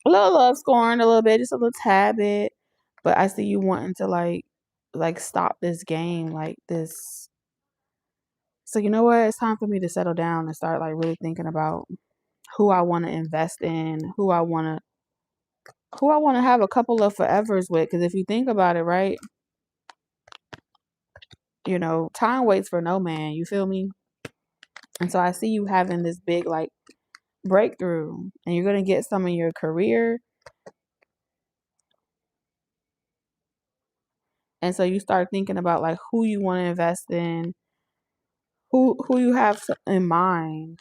love scorned a little bit, just a little tad bit. But I see you wanting to like stop this game, like this. So you know what? It's time for me to settle down and start like really thinking about who I want to invest in, who I want to have a couple of forevers with. Because if you think about it, right, you know, time waits for no man. You feel me? And so I see you having this big like breakthrough, and you're gonna get some in your career. And so you start thinking about like who you want to invest in, who you have in mind,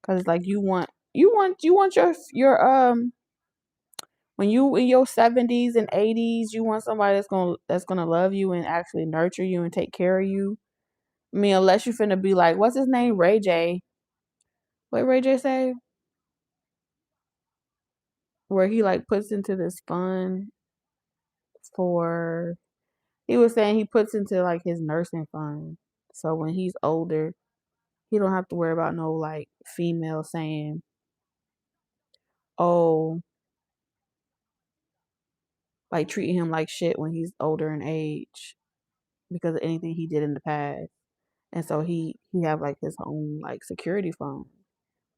because like you want your when you in your 70s and 80s, you want somebody that's gonna love you and actually nurture you and take care of you. I mean, unless you finna be like, what's his name, Ray J? What Ray J say? Where he like puts into this fund for, he was saying he puts into like his nursing fund. So when he's older, he don't have to worry about no like female saying, oh, like treating him like shit when he's older in age because of anything he did in the past. And so he have like his own like security fund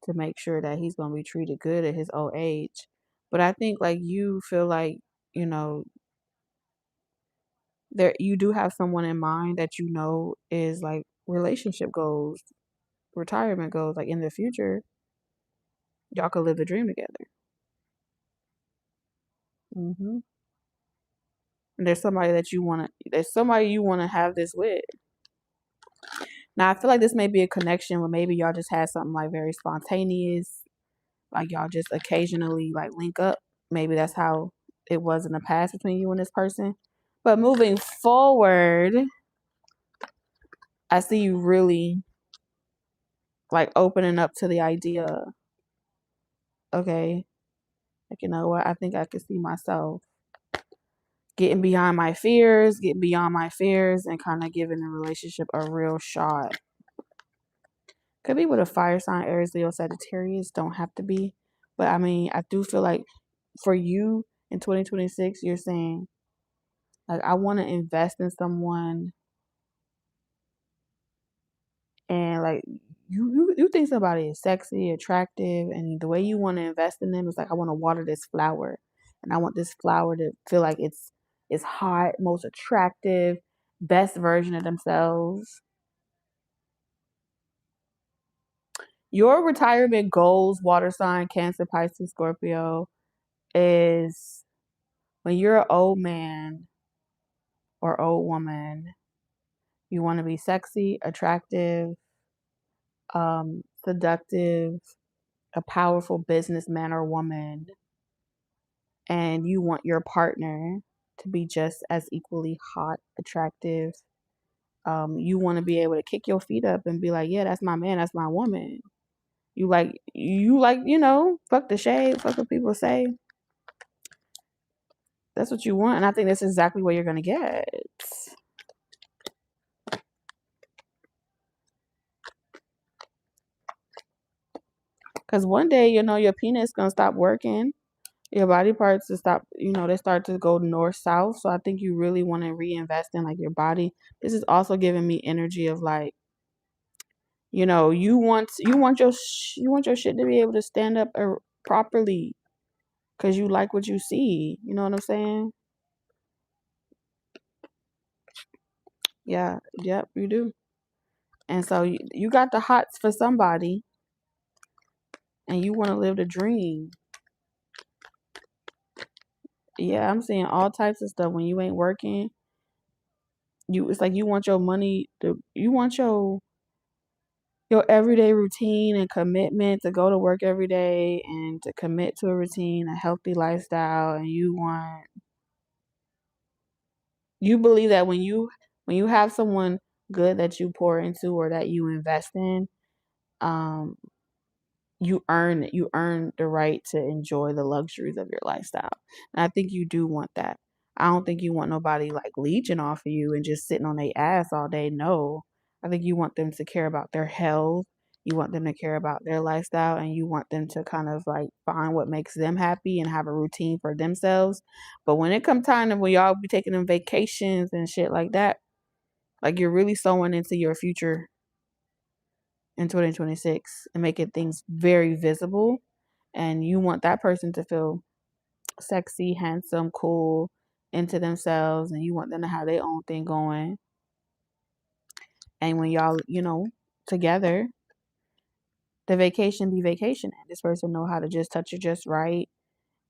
to make sure that he's gonna be treated good at his old age. But I think like you feel like, you know, there you do have someone in mind that you know is like relationship goals, retirement goals, like in the future, y'all could live the dream together. Hmm. And there's somebody you wanna have this with. Now I feel like this may be a connection where maybe y'all just had something like very spontaneous, like y'all just occasionally like link up. Maybe that's how it was in the past between you and this person. But moving forward, I see you really like opening up to the idea, okay, like, you know what, I think I could see myself getting beyond my fears and kind of giving the relationship a real shot. Could be with a fire sign, Aries, Leo, Sagittarius. Don't have to be. But I mean, I do feel like for you in 2026, you're saying, like, I want to invest in someone, and like you think somebody is sexy, attractive, and the way you want to invest in them is like, I want to water this flower, and I want this flower to feel like it's hot, most attractive, best version of themselves. Your retirement goals, water sign, Cancer, Pisces, Scorpio, is when you're an old man or old woman, you want to be sexy, attractive, seductive, a powerful businessman or woman, and you want your partner to be just as equally hot, attractive. You want to be able to kick your feet up and be like, yeah, that's my man, that's my woman. You like, fuck the shade, fuck what people say. That's what you want, and I think that's exactly what you're gonna get. Because one day, your penis gonna stop working. Your body parts to stop, they start to go north south. So I think you really want to reinvest in like your body. This is also giving me energy of like, you want your shit to be able to stand up properly because you like what you see. You know what I'm saying? Yeah, yep, you do. And so you got the hots for somebody, and you want to live the dream. Yeah, I'm seeing all types of stuff when you ain't working. It's like you want your money you want your everyday routine and commitment to go to work every day and to commit to a routine, a healthy lifestyle, and you believe that when you have someone good that you pour into or that you invest in, um you earn the right to enjoy the luxuries of your lifestyle. And I think you do want that. I don't think you want nobody like leeching off of you and just sitting on their ass all day. No. I think you want them to care about their health. You want them to care about their lifestyle, and you want them to kind of like find what makes them happy and have a routine for themselves. But when it comes time to when y'all be taking them vacations and shit like that, like you're really sowing into your future in 2026 and making things very visible. And you want that person to feel sexy, handsome, cool, into themselves, and you want them to have their own thing going. And when y'all, together, the vacation be vacation. This person know how to just touch you just right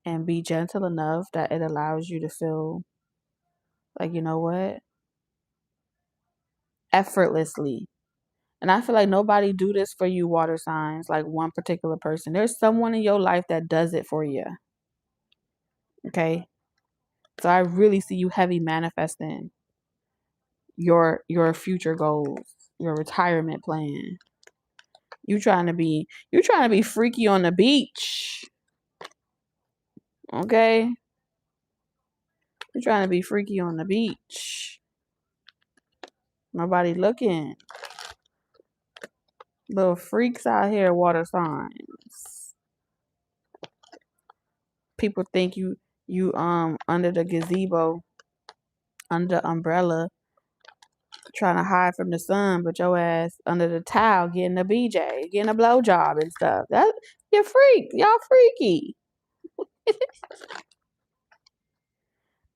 and be gentle enough that it allows you to feel like, you know what? Effortlessly. And I feel like nobody do this for you, water signs, like one particular person. There's someone in your life that does it for you. Okay? So I really see you heavy manifesting your future goals, your retirement plan. You trying to be freaky on the beach. Okay? You're trying to be freaky on the beach. Nobody looking. Little freaks out here, water signs. People think you under the gazebo, under the umbrella, trying to hide from the sun, but your ass under the towel getting a BJ, getting a blowjob and stuff. That you're freak. Y'all freaky.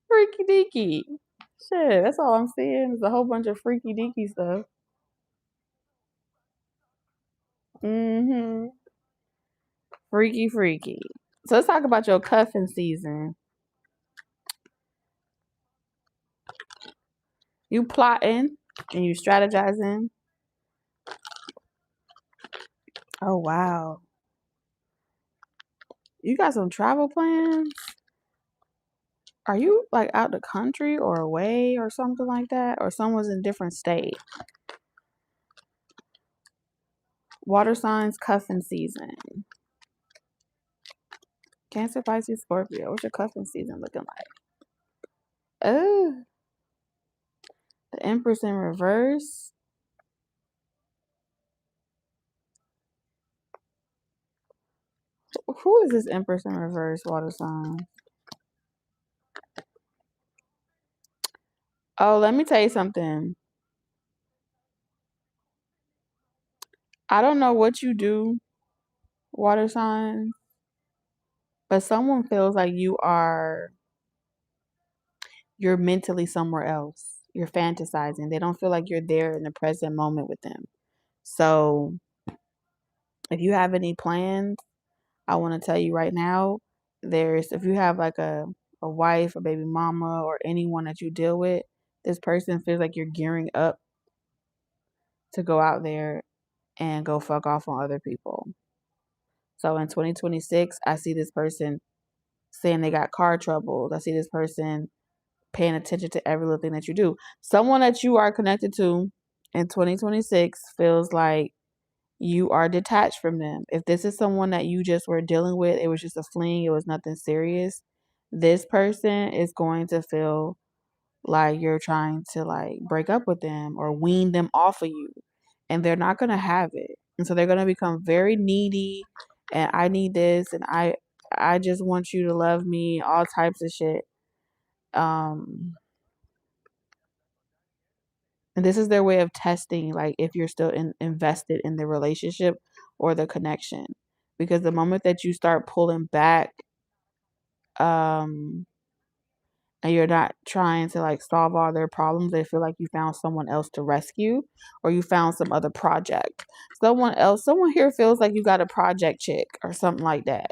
Freaky deaky. Shit, that's all I'm seeing is a whole bunch of freaky deaky stuff. Mm-hmm. Freaky freaky. So let's talk about your cuffing season. You plotting and you strategizing. Oh wow. You got some travel plans? Are you like out the country or away or something like that? Or someone's in a different state? Water signs cuffing season. Cancer, Pisces, Scorpio. What's your cuffing season looking like? Oh, the Empress in reverse. Who is this Empress in reverse, water sign? Oh, let me tell you something. I don't know what you do, water sign, but someone feels like you're mentally somewhere else. You're fantasizing. They don't feel like you're there in the present moment with them. So if you have any plans, I want to tell you right now, if you have like a wife, a baby mama, or anyone that you deal with, this person feels like you're gearing up to go out there and go fuck off on other people. So in 2026, I see this person saying they got car troubles. I see this person paying attention to every little thing that you do. Someone that you are connected to in 2026 feels like you are detached from them. If this is someone that you just were dealing with, it was just a fling, it was nothing serious, this person is going to feel like you're trying to like break up with them or wean them off of you, and they're not going to have it. And so they're going to become very needy, and I need this, and I just want you to love me, all types of shit. And this is their way of testing, like, if you're still invested in the relationship or the connection. Because the moment that you start pulling back, and you're not trying to like solve all their problems, they feel like you found someone else to rescue, or you found some other project. Someone here feels like you got a project chick or something like that.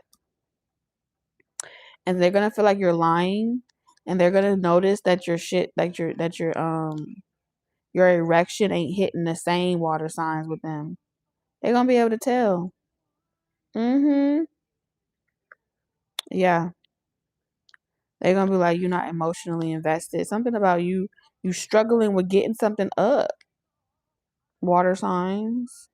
And they're gonna feel like you're lying, and they're gonna notice that your shit, like your erection ain't hitting the same water signs with them. They're gonna be able to tell. Yeah. They're gonna be like, you're not emotionally invested. Something about you struggling with getting something up. Water signs.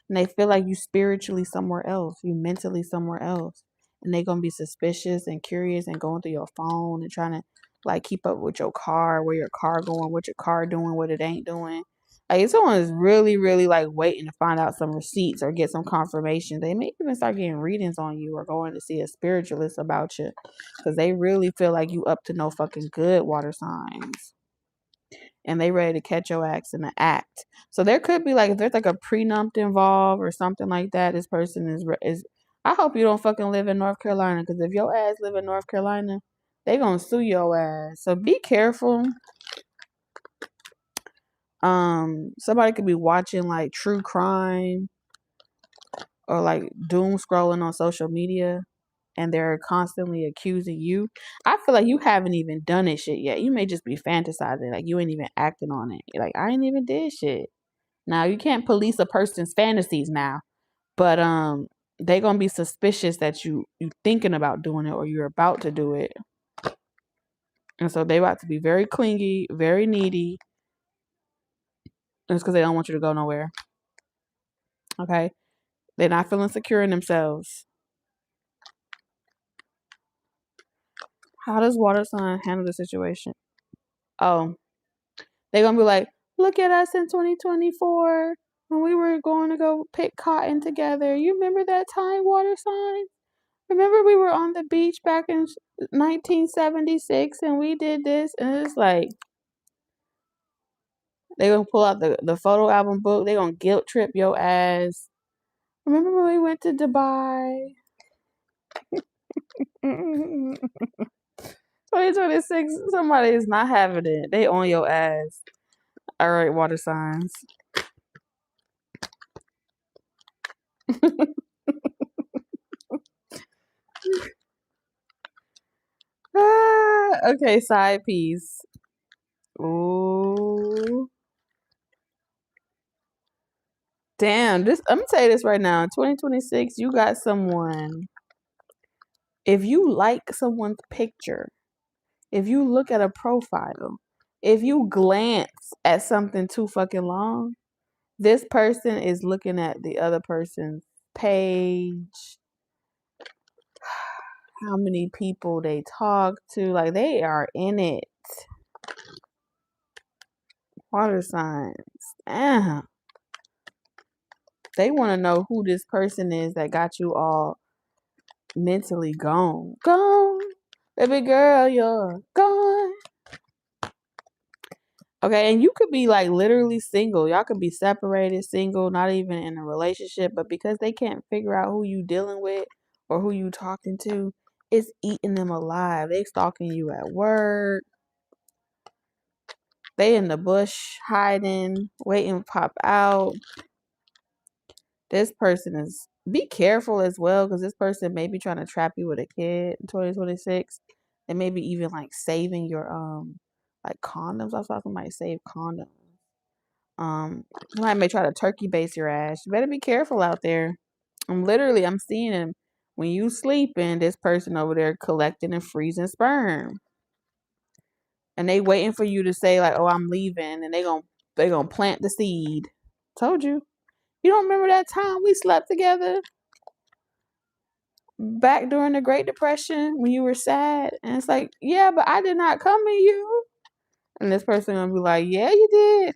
And they feel like you spiritually somewhere else, you mentally somewhere else. And they're gonna be suspicious and curious and going through your phone and trying to like keep up with your car, where your car going, what your car doing, what it ain't doing. Like if someone is really, really like waiting to find out some receipts or get some confirmation, they may even start getting readings on you or going to see a spiritualist about you, because they really feel like you up to no fucking good, water signs. And they ready to catch your ass in the act. So there could be like, if there's like a prenup involved or something like that, this person is. I hope you don't fucking live in North Carolina, because if your ass live in North Carolina, they gonna sue your ass. So be careful. Somebody could be watching like true crime or like doom scrolling on social media, and they're constantly accusing you. I feel like you haven't even done this shit yet. You may just be fantasizing, like you ain't even acting on it. You're like, I ain't even did shit. Now you can't police a person's fantasies now, but they gonna be suspicious that you thinking about doing it or you're about to do it, and so they about to be very clingy, very needy. And it's because they don't want you to go nowhere. Okay, they're not feeling secure in themselves. How does water sign handle the situation? Oh, they're gonna be like, look at us in 2024 when we were going to go pick cotton together. You remember that time, water sign? Remember we were on the beach back in 1976 and we did this? And it's like, they're going to pull out the photo album book. They're going to guilt trip your ass. Remember when we went to Dubai? 2026, somebody is not having it. They on your ass. All right, water signs. Okay, side piece. Ooh. Damn, this I'm gonna tell you this right now. In 2026, you got someone. If you like someone's picture, if you look at a profile, if you glance at something too fucking long, this person is looking at the other person's page, how many people they talk to, like they are in it. Water signs. Damn. They want to know who this person is that got you all mentally gone. Gone. Baby girl, you're gone. Okay, and you could be like literally single. Y'all could be separated, single, not even in a relationship, but because they can't figure out who you dealing with or who you talking to, it's eating them alive. They stalking you at work. They in the bush hiding, waiting to pop out. This person is, be careful as well, because this person may be trying to trap you with a kid in 2026. They may be even like saving your like condoms. I saw somebody save condoms. Somebody may try to turkey base your ass. You better be careful out there. I'm seeing him when you sleeping, this person over there collecting and freezing sperm. And they waiting for you to say like, oh, I'm leaving, and they gonna plant the seed. Told you. You don't remember that time we slept together back during the Great Depression when you were sad? And it's like, yeah, but I did not come to you. And this person gonna be like, yeah, you did.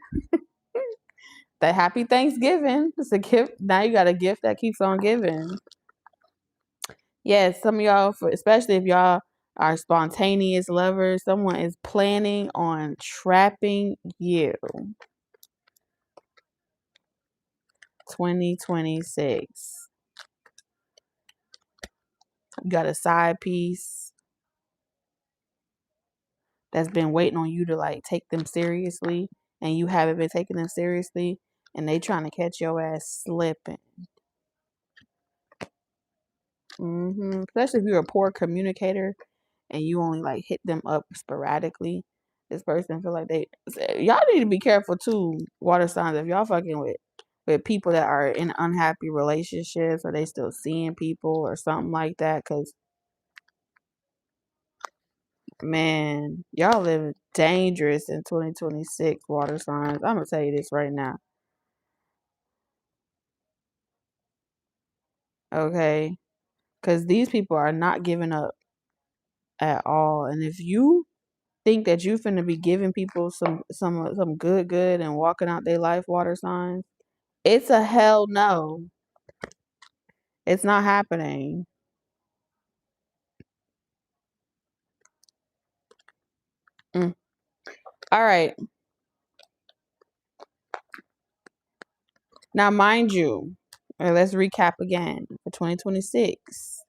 That happy Thanksgiving. It's a gift. Now you got a gift that keeps on giving. Yes, some of y'all, especially if y'all are spontaneous lovers, someone is planning on trapping you. 2026. You got a side piece that's been waiting on you to like take them seriously, and you haven't been taking them seriously, and they trying to catch your ass slipping. Especially if you're a poor communicator and you only like hit them up sporadically. This person feel like y'all need to be careful too, water signs, if y'all fucking with people that are in unhappy relationships, or they still seeing people or something like that, because man, y'all live dangerous in 2026, water signs. I'm gonna tell you this right now. Okay? Because these people are not giving up at all. And if you think that you finna be giving people some good and walking out their life, water signs, it's a hell no. It's not happening. Mm. All right. Now, mind you, let's recap again for 2026.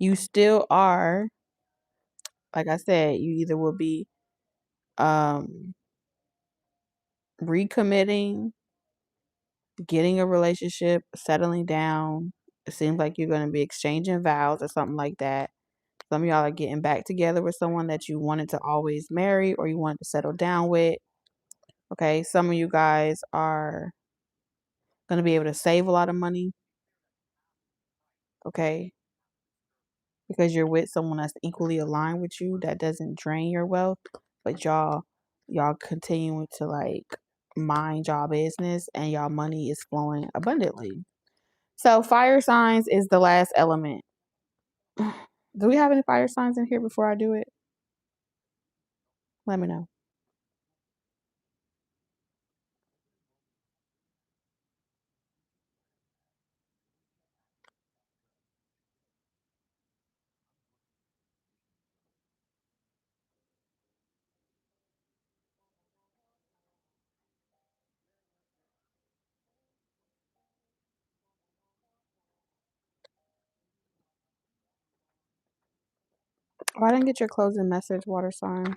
You still are, like I said, you either will be um recommitting, getting a relationship, settling down. It seems like you're going to be exchanging vows or something like that. Some of y'all are getting back together with someone that you wanted to always marry or you wanted to settle down with. Okay. Some of you guys are going to be able to save a lot of money. Okay. Because you're with someone that's equally aligned with you, that doesn't drain your wealth, but y'all continuing to like mind y'all business and y'all money is flowing abundantly. So fire signs is the last element. Do we have any fire signs in here before I do it? Let me know. Oh, I didn't get your closing message, water signs.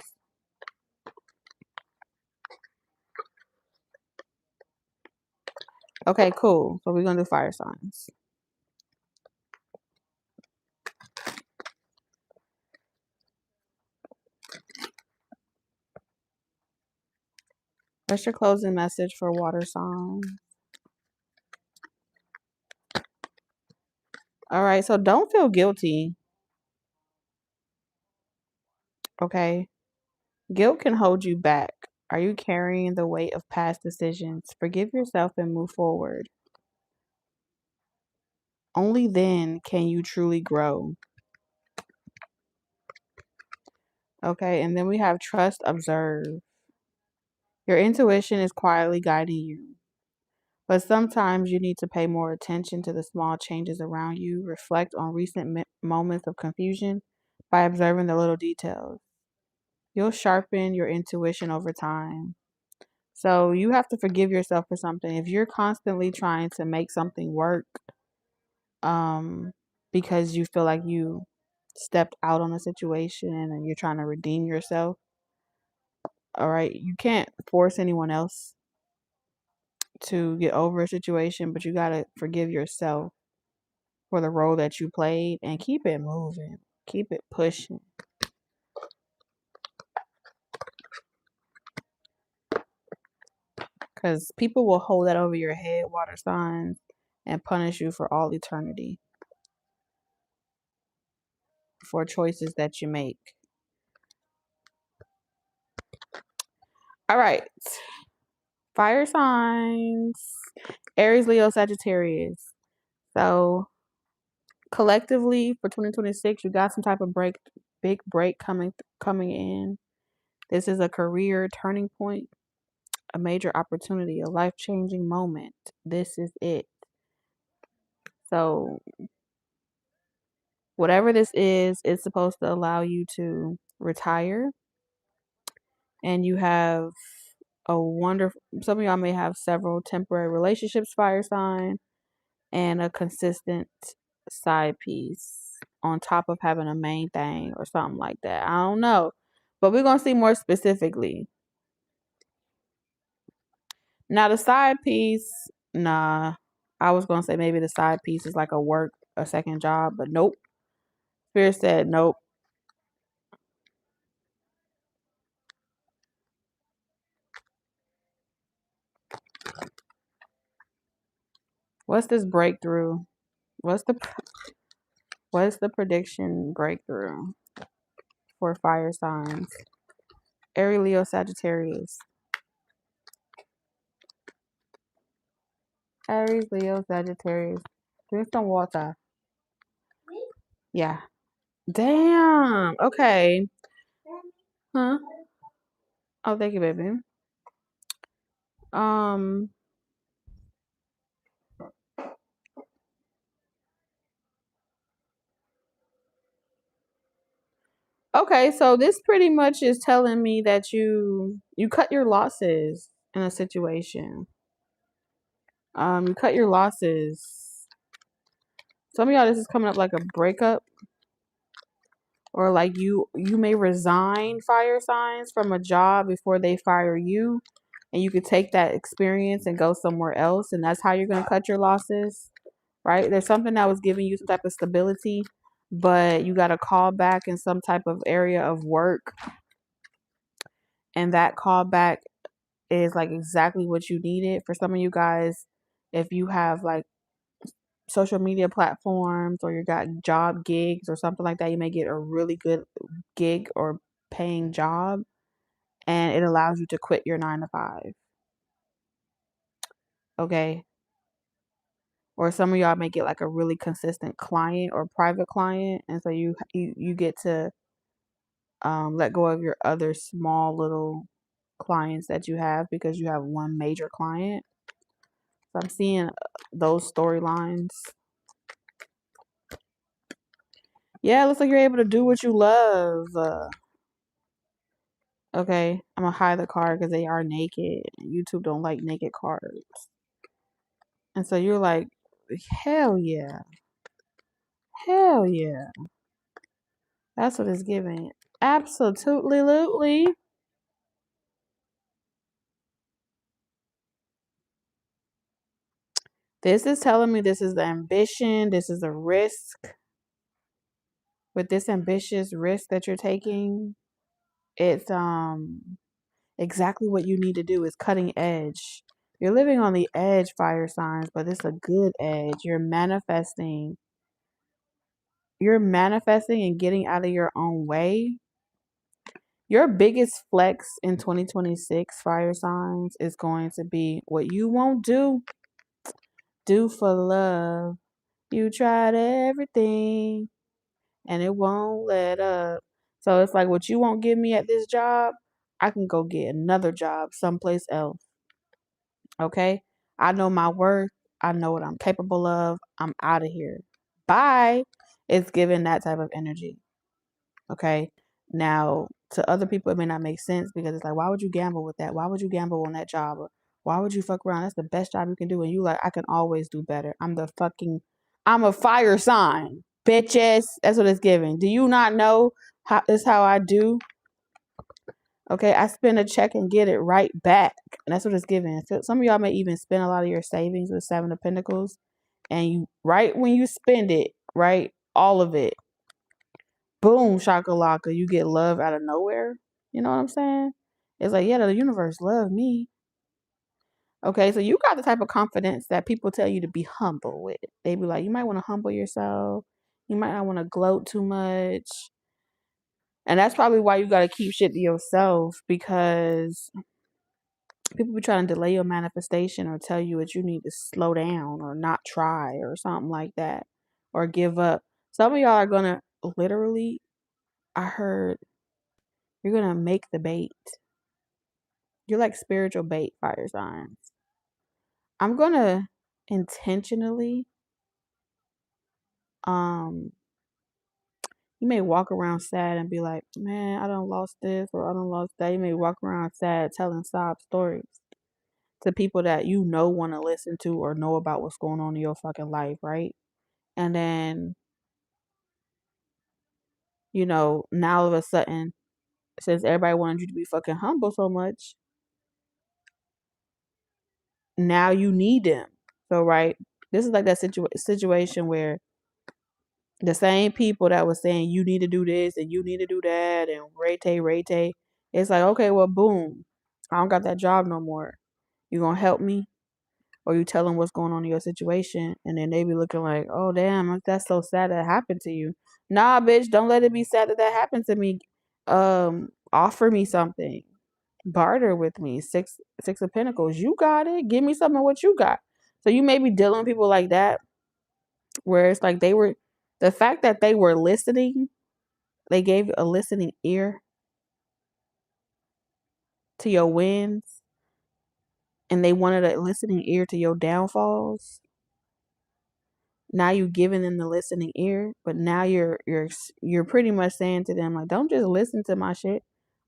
Okay, cool. So we're gonna do fire signs. What's your closing message for water signs? All right, so don't feel guilty. Okay. Guilt can hold you back. Are you carrying the weight of past decisions? Forgive yourself and move forward. Only then can you truly grow. Okay, and then we have trust, observe. Your intuition is quietly guiding you, but sometimes you need to pay more attention to the small changes around you. Reflect on recent moments of confusion by observing the little details. You'll sharpen your intuition over time. So you have to forgive yourself for something. If you're constantly trying to make something work, um, because you feel like you stepped out on a situation and you're trying to redeem yourself, all right, you can't force anyone else to get over a situation, but you gotta forgive yourself for the role that you played and keep it moving, keep it pushing. Because people will hold that over your head, water signs, and punish you for all eternity for choices that you make. All right. Fire signs. Aries, Leo, Sagittarius. So collectively for 2026, you got some type of big break coming in. This is a career turning point, a major opportunity, a life-changing moment. This is it. So whatever this is, it's supposed to allow you to retire, and you have a wonderful, some of y'all may have several temporary relationships, fire sign, and a consistent side piece on top of having a main thing or something like that. I don't know. But we're going to see more specifically. Now, the side piece, nah. I was going to say maybe the side piece is like a second job, but nope. Spirit said nope. What's this breakthrough? What's the prediction breakthrough for fire signs? Aries, Leo, Sagittarius. Aries, Leo, Sagittarius. Drink some water. Yeah. Damn. Okay. Huh? Oh, thank you, baby. Um. Okay, so this pretty much is telling me that you cut your losses in a situation. You cut your losses. Some of y'all, this is coming up like a breakup, or like you may resign, fire signs, from a job before they fire you, and you could take that experience and go somewhere else, and that's how you're gonna cut your losses, right? There's something that was giving you some type of stability, but you got to call back in some type of area of work, and that callback is like exactly what you needed. For some of you guys, if you have like social media platforms or you got job gigs or something like that, you may get a really good gig or paying job, and it allows you to quit your 9 to 5. Okay. Or some of y'all may get like a really consistent client or private client, and so you get to let go of your other small little clients that you have because you have one major client. So I'm seeing those storylines. Yeah, it looks like you're able to do what you love. Okay, I'm gonna hide the card because they are naked. YouTube don't like naked cards. And so you're like, hell yeah. Hell yeah. That's what it's giving. Absolutely. This is telling me this is the ambition, this is a risk. With this ambitious risk that you're taking, it's exactly what you need to do. Is cutting edge. You're living on the edge, fire signs, but it's a good edge. You're manifesting and getting out of your own way. Your biggest flex in 2026, fire signs, is going to be what you won't do for love. You tried everything and it won't let up. So it's like what you won't give me at this job, I can go get another job someplace else. Okay? I know my worth. I know what I'm capable of. I'm out of here. Bye. It's giving that type of energy. Okay? Now, to other people, it may not make sense because it's like, why would you gamble with that? Why would you gamble on that job? Or why would you fuck around? That's the best job you can do. And you like, I can always do better. I'm a fire sign, bitches. That's what it's giving. Do you not know how I do? Okay, I spend a check and get it right back. And that's what it's giving. So some of y'all may even spend a lot of your savings with Seven of Pentacles. And you, right when you spend it, right, all of it, boom, shakalaka, you get love out of nowhere. You know what I'm saying? It's like, yeah, the universe love me. Okay, so you got the type of confidence that people tell you to be humble with. They be like, you might want to humble yourself. You might not want to gloat too much. And that's probably why you got to keep shit to yourself, because People be trying to delay your manifestation or tell you that you need to slow down or not try or something like that or give up. Some of y'all are going to literally, I heard, you're going to make the bait. You're like spiritual bait, fire signs. I'm going to intentionally, you may walk around sad and be like, man, I done lost this or I done lost that. You may walk around sad telling sob stories to people that you know want to listen to or know about what's going on in your fucking life, right? And then, now all of a sudden, since everybody wanted you to be fucking humble so much, now you need them. So, right, this is like that situation where the same people that was saying you need to do this and you need to do that and rate, it's like, okay, well, boom, I don't got that job no more. You gonna help me? Or you tell them what's going on in your situation, and then they be looking like, oh, damn, that's so sad that happened to you. Nah, bitch, don't let it be sad that happened to me. Offer me something. Barter with me. Six of Pentacles. You got it. Give me some of what you got. So you may be dealing with people like that, where it's like the fact that they were listening, they gave a listening ear to your wins, and they wanted a listening ear to your downfalls. Now you giving them the listening ear, but now you're pretty much saying to them, like, don't just listen to my shit.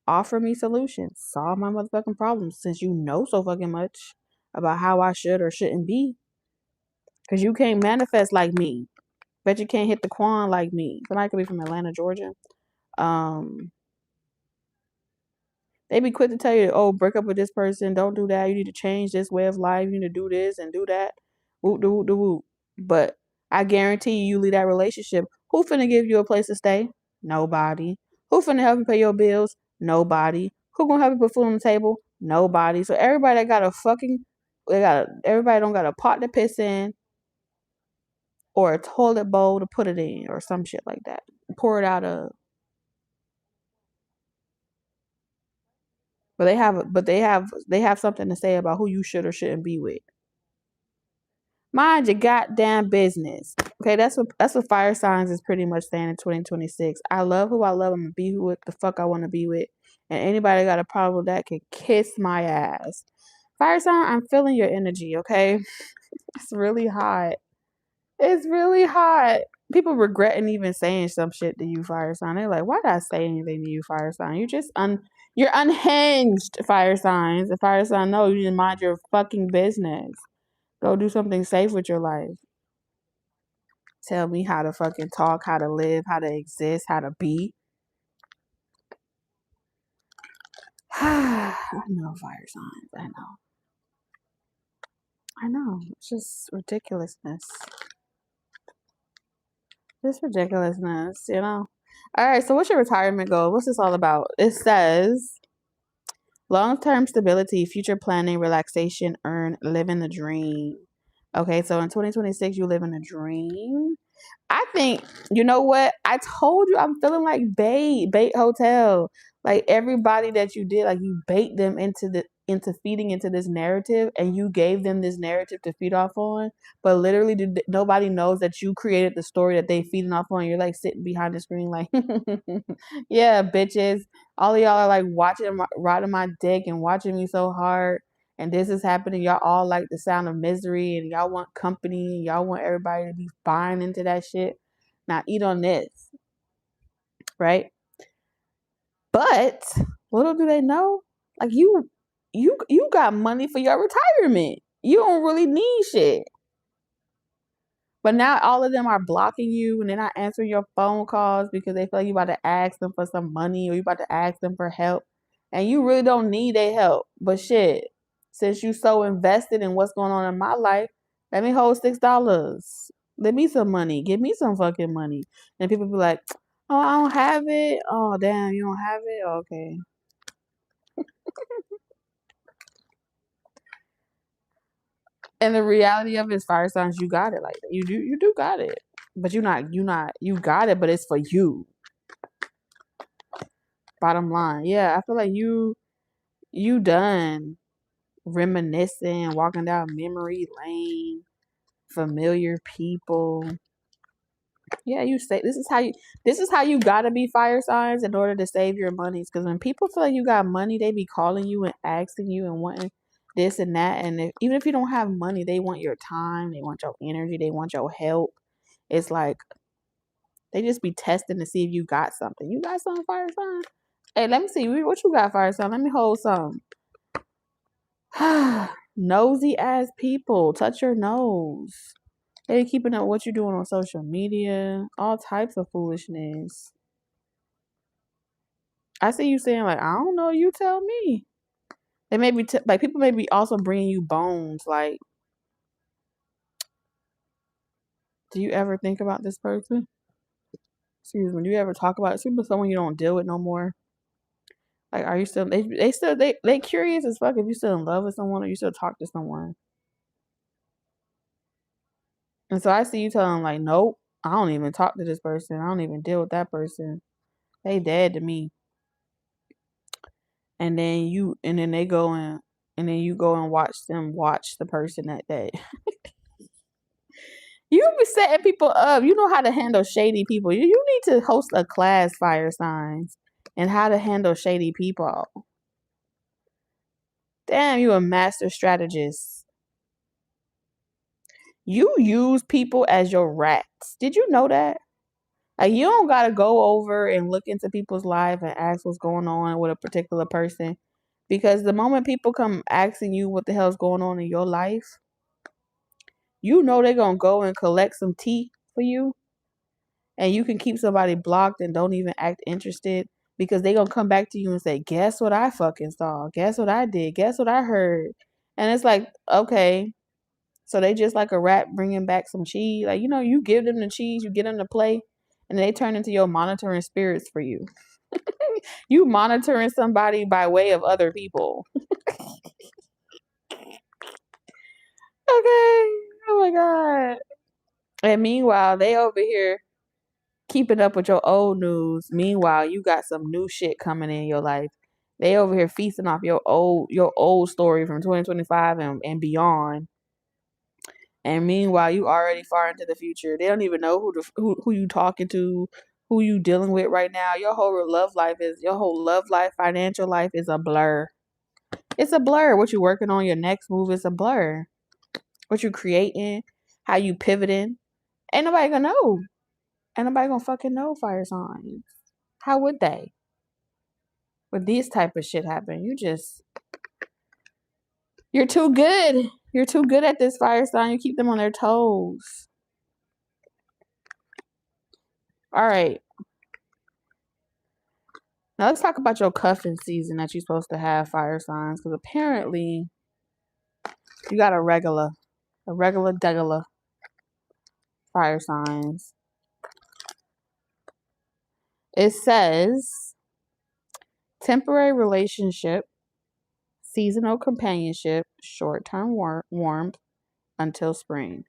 Offer me solutions. Solve my motherfucking problems, since you know so fucking much about how I should or shouldn't be. Because you can't manifest like me. Bet you can't hit the quan like me. Somebody could be from Atlanta, Georgia. They be quick to tell you, oh, break up with this person. Don't do that. You need to change this way of life. You need to do this and do that. Whoop, de whoop, de whoop. But I guarantee you leave that relationship. Who finna give you a place to stay? Nobody. Who finna help you pay your bills? Nobody. Who gonna help you put food on the table? Nobody. So everybody that got everybody don't got a pot to piss in or a toilet bowl to put it in or some shit like that. Pour it out of. But they have something to say about who you should or shouldn't be with. Mind your goddamn business. Okay, that's what fire signs is pretty much saying in 2026. I love who I love. I'm gonna be who the fuck I want to be with. And anybody got a problem with that can kiss my ass. Fire sign, I'm feeling your energy, okay? It's really hot. It's really hot. People regretting even saying some shit to you, fire sign. They're like, why did I say anything to you, fire sign? You're unhinged, fire signs. The fire sign, no, you need to mind your fucking business. Go do something safe with your life. Tell me how to fucking talk, how to live, how to exist, how to be. I know, fire signs. I know. It's just ridiculousness. Just ridiculousness, All right, so what's your retirement goal? What's this all about? It says long-term stability, future planning, relaxation, earn, living the dream. Okay, so in 2026, you live in a dream. I think, you know what? I told you I'm feeling like bait hotel. Like everybody that you did, like you bait them into feeding into this narrative, and you gave them this narrative to feed off on. But literally, nobody knows that you created the story that they feeding off on. You're like sitting behind the screen, like, yeah, bitches. All of y'all are like riding my dick and watching me so hard. And this is happening. Y'all all like the sound of misery, and y'all want company, and y'all want everybody to be buying into that shit. Now eat on this, right? But little do they know, like you got money for your retirement. You don't really need shit. But now all of them are blocking you, and they're not answering your phone calls because they feel like you about to ask them for some money or you about to ask them for help. And you really don't need their help. But shit, since you so invested in what's going on in my life, let me hold $6. Let me some money. Give me some fucking money. And people be like, oh, I don't have it. Oh, damn, you don't have it? Okay. And the reality of it is, fire signs, you got it like that. You do got it. But you got it, but it's for you. Bottom line. Yeah, I feel like you done. reminiscing, walking down memory lane, familiar people. Yeah, you say this is how you gotta be fire signs in order to save your monies. Because when people feel like you got money, they be calling you and asking you and wanting this and that. And even if you don't have money, they want your time, they want your energy, they want your help. It's like they just be testing to see if you got something. You got something, fire sign? Hey, let me see what you got, fire sign. Let me hold some. Nosy ass people, touch your nose. They keeping up what you doing on social media, all types of foolishness. I see you saying like, I don't know, you tell me. They may be like people may be also bringing you bones. Like, do you ever think about this person? Excuse me. Do you ever talk about someone you don't deal with no more? Like, are you still they curious as fuck if you still in love with someone or you still talk to someone? And so I see you telling them like, nope, I don't even talk to this person. I don't even deal with that person. They dead to me. And then they go and then you go and watch the person that you be setting people up. You know how to handle shady people. You need to host a class, fire signs, and how to handle shady people. Damn, you a master strategist. You use people as your rats. Did you know that? Like you don't gotta go over and look into people's life and ask what's going on with a particular person. Because the moment people come asking you what the hell's going on in your life, you know they're gonna go and collect some tea for you. And you can keep somebody blocked and don't even act interested because they gonna come back to you and say, guess what I fucking saw? Guess what I did? Guess what I heard? And it's like, okay, so they just like a rat bringing back some cheese. Like, you give them the cheese, you get them to play, and they turn into your monitoring spirits for you. You monitoring somebody by way of other people. Okay. Oh my God. And meanwhile, they over here keeping up with your old news. Meanwhile, you got some new shit coming in your life. They over here feasting off your old story from 2025 and beyond. And meanwhile, you already far into the future. They don't even know who you talking to, who you dealing with right now. Your whole love life, financial life is a blur. It's a blur. What you working on, your next move is a blur. What you creating, how you pivoting. Ain't nobody gonna know. Ain't nobody gonna fucking know, fire signs. How would they? When these type of shit happen, you're too good. You're too good at this, fire sign. You keep them on their toes. All right. Now let's talk about your cuffing season that you're supposed to have, fire signs, because apparently you got a regular degular fire signs. It says temporary relationship, seasonal companionship, short-term warmth until spring.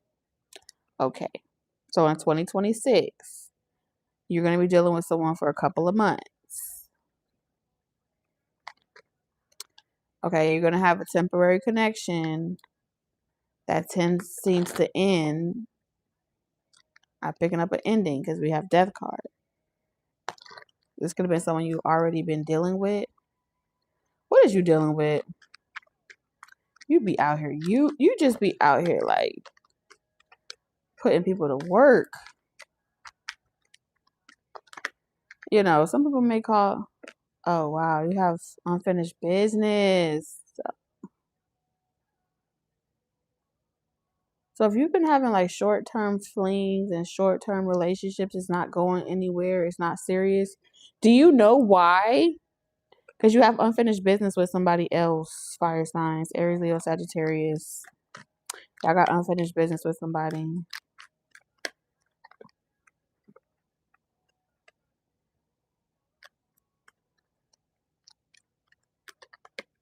Okay. So in 2026, you're going to be dealing with someone for a couple of months. Okay, you're going to have a temporary connection that seems to end. I'm picking up an ending because we have death card. This could have been someone you've already been dealing with. What is you dealing with? You be out here. You just be out here like putting people to work. Some people may call, oh wow, you have unfinished business. So if you've been having like short-term flings and short-term relationships, it's not going anywhere, it's not serious. Do you know why? Because you have unfinished business with somebody else, fire signs, Aries, Leo, Sagittarius. Y'all got unfinished business with somebody.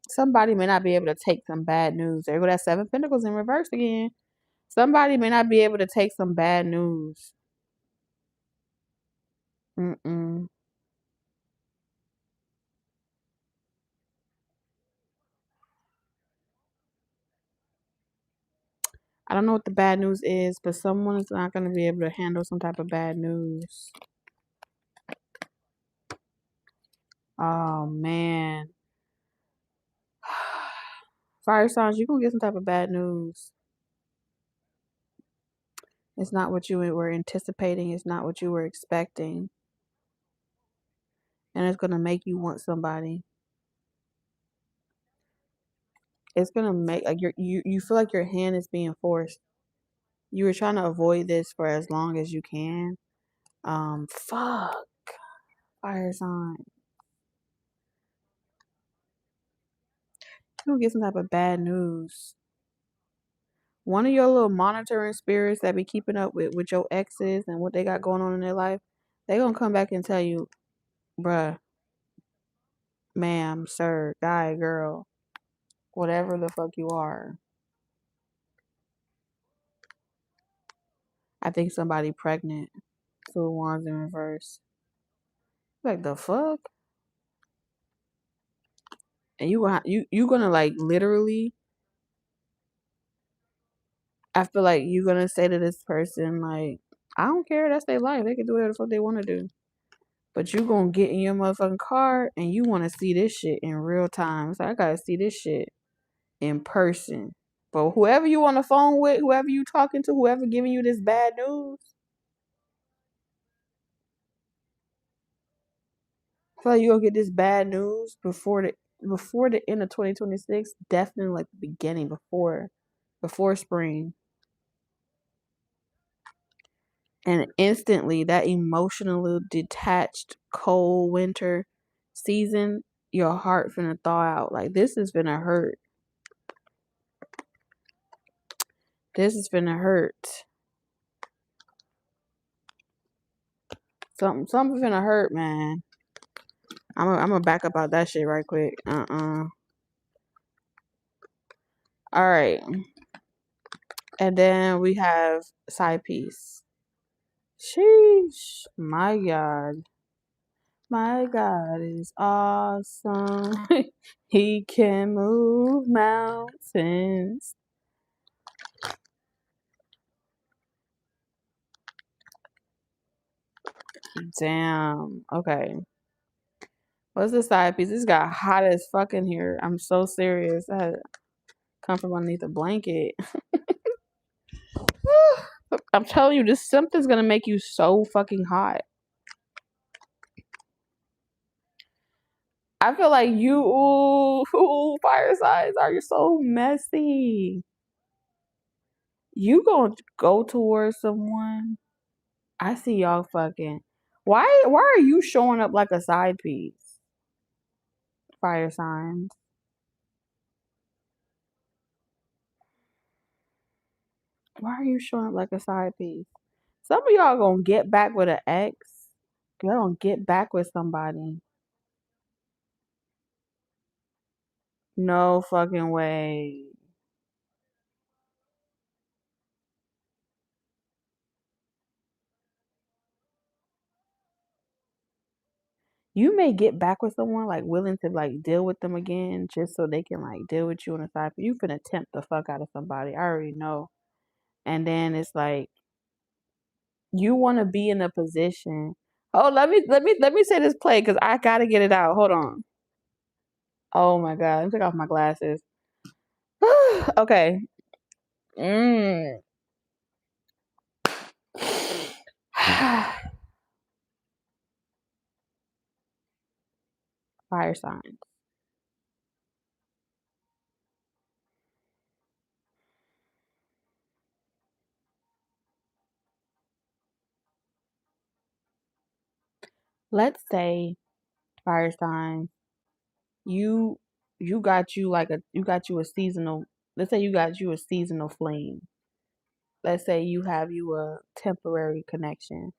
Somebody may not be able to take some bad news. There go that Seven Pentacles in reverse again. Somebody may not be able to take some bad news. Mm-mm. I don't know what the bad news is, but someone is not going to be able to handle some type of bad news. Oh, man. Fire signs, you're going to get some type of bad news. It's not what you were anticipating. It's not what you were expecting. And it's going to make you want somebody. It's going to make, like, you feel like your hand is being forced. You were trying to avoid this for as long as you can. Fuck. Fire sign. You're going to get some type of bad news. One of your little monitoring spirits that be keeping up with your exes and what they got going on in their life, they gonna come back and tell you, bruh, ma'am, sir, guy, girl, whatever the fuck you are. I think somebody pregnant. Two of Wands in reverse. Like the fuck? And you gonna like literally, I feel like you gonna say to this person like, I don't care, that's their life. They can do whatever the fuck they wanna do. But you gonna get in your motherfucking car and you wanna see this shit in real time. It's like, I gotta see this shit in person. But whoever you on the phone with, whoever you talking to, whoever giving you this bad news, I feel like you gonna get this bad news before the end of 2026. Definitely like the beginning, before spring. And instantly that emotionally detached cold winter season, your heart finna thaw out. Like this is finna hurt. This is finna hurt. Something finna hurt, man. I'm gonna back up out that shit right quick. All right. And then we have side piece. Sheesh. My God. My God is awesome. He can move mountains. Damn. Okay. What's the side piece? This got hot as fuck in here. I'm so serious. I had to come from underneath a blanket. I'm telling you, this something's gonna make you so fucking hot. I feel like you, ooh, fire signs are you so messy. You gonna go towards someone. I see y'all fucking. Why are you showing up like a side piece? Fire signs. Why are you showing up like a side piece? Some of y'all gonna get back with an ex. Y'all gonna get back with somebody. No fucking way. You may get back with someone like willing to like deal with them again just so they can like deal with you on the side. You finna tempt the fuck out of somebody. I already know. And then it's like you want to be in a position. Oh, let me say this play because I gotta get it out. Hold on. Oh my god, let me take off my glasses. Okay. Fire signs. Let's say fire sign. You got you a seasonal. Let's say you got you a seasonal flame. Let's say you have you a temporary connection,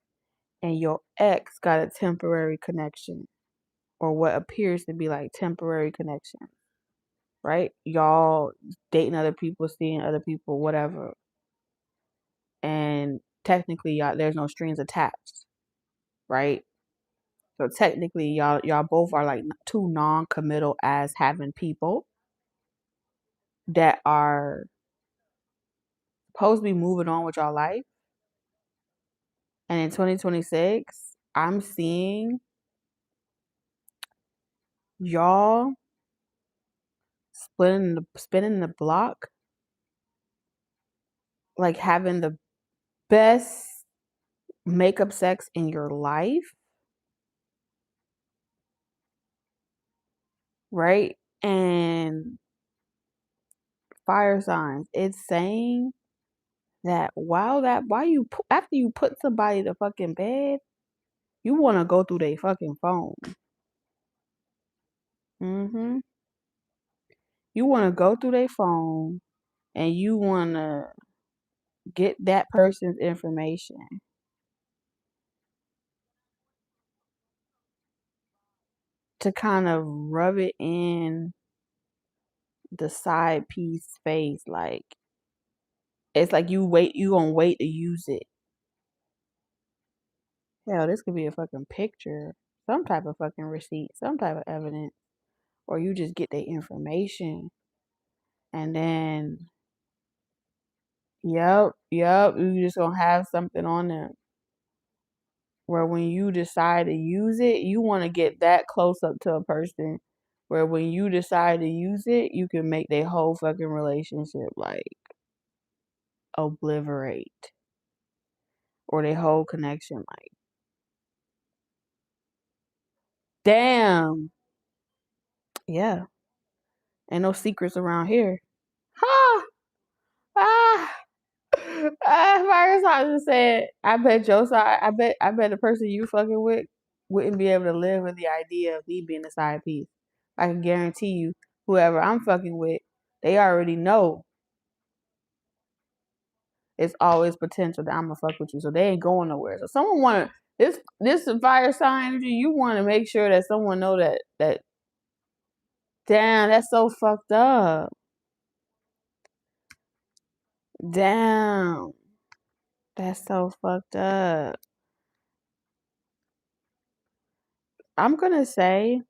and your ex got a temporary connection, or what appears to be like temporary connection. Right? Y'all dating other people, seeing other people, whatever. And technically y'all there's no strings attached, right? So technically y'all both are like two non-committal as having people that are supposed to be moving on with y'all life. And in 2026, I'm seeing y'all spinning the block, like having the best makeup sex in your life, right? And fire signs, it's saying that after you put somebody to fucking bed, you want to go through their fucking phone. You want to go through their phone and you want to get that person's information to kind of rub it in the side piece face. Like, it's like you gonna wait to use it. Hell, this could be a fucking picture, some type of fucking receipt, some type of evidence, or you just get the information and then, yep, you just gonna have something on them where when you decide to use it, you want to get that close up to a person where when you decide to use it, you can make their whole fucking relationship like obliterate, or their whole connection like, damn, yeah, ain't no secrets around here. Ha! Ah! Fire sign just said, I bet your side, I bet the person you fucking with wouldn't be able to live with the idea of me being a side piece. I can guarantee you, whoever I'm fucking with, they already know it's always potential that I'm gonna fuck with you, so they ain't going nowhere. So someone wanna this fire sign energy, you want to make sure that someone know that damn, that's so fucked up. Damn, that's so fucked up. I'm gonna say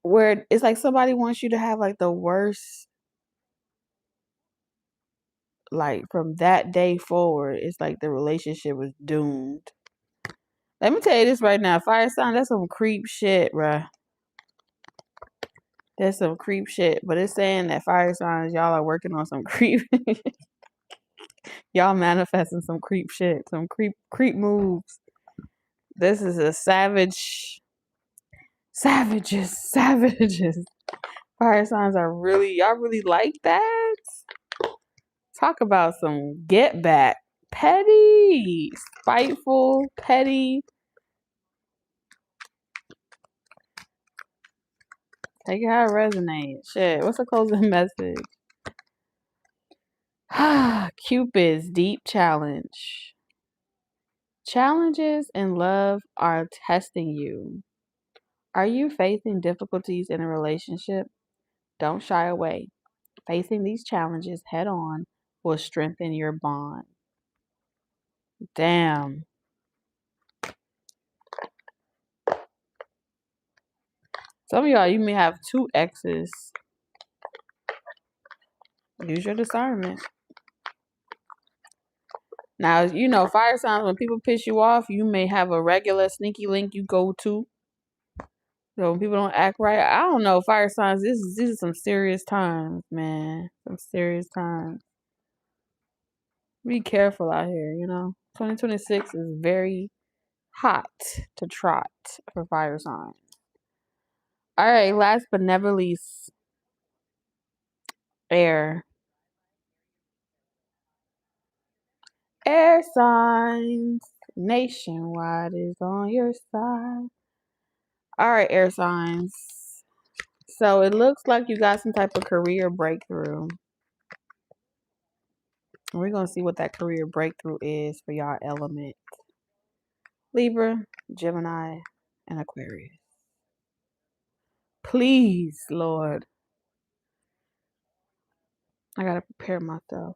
where it's like somebody wants you to have like the worst, like from that day forward, it's like the relationship was doomed. Let me tell you this right now, fire sign, that's some creep shit, bruh. That's some creep shit. But it's saying that fire signs, y'all are working on some creep. Y'all manifesting some creep shit, some creep moves. This is a savages. Fire signs are y'all really like that? Talk about some get back. Petty, spiteful, petty. Take it how it resonates. Shit, what's the closing message? Cupid's deep challenge. Challenges in love are testing you. Are you facing difficulties in a relationship? Don't shy away. Facing these challenges head on will strengthen your bond. Damn. Some of y'all, you may have 2 exes. Use your discernment. Now, you know, fire signs, when people piss you off, you may have a regular sneaky link you go to. So when people don't act right, I don't know, fire signs, this is some serious times, man. Some serious times. Be careful out here, you know. 2026 is very hot to trot for fire signs. All right, last but never least, air. Air signs. Nationwide is on your side. All right, air signs. So it looks like you got some type of career breakthrough. We're going to see what that career breakthrough is for y'all element. Libra, Gemini, and Aquarius. Please, Lord. I got to prepare myself.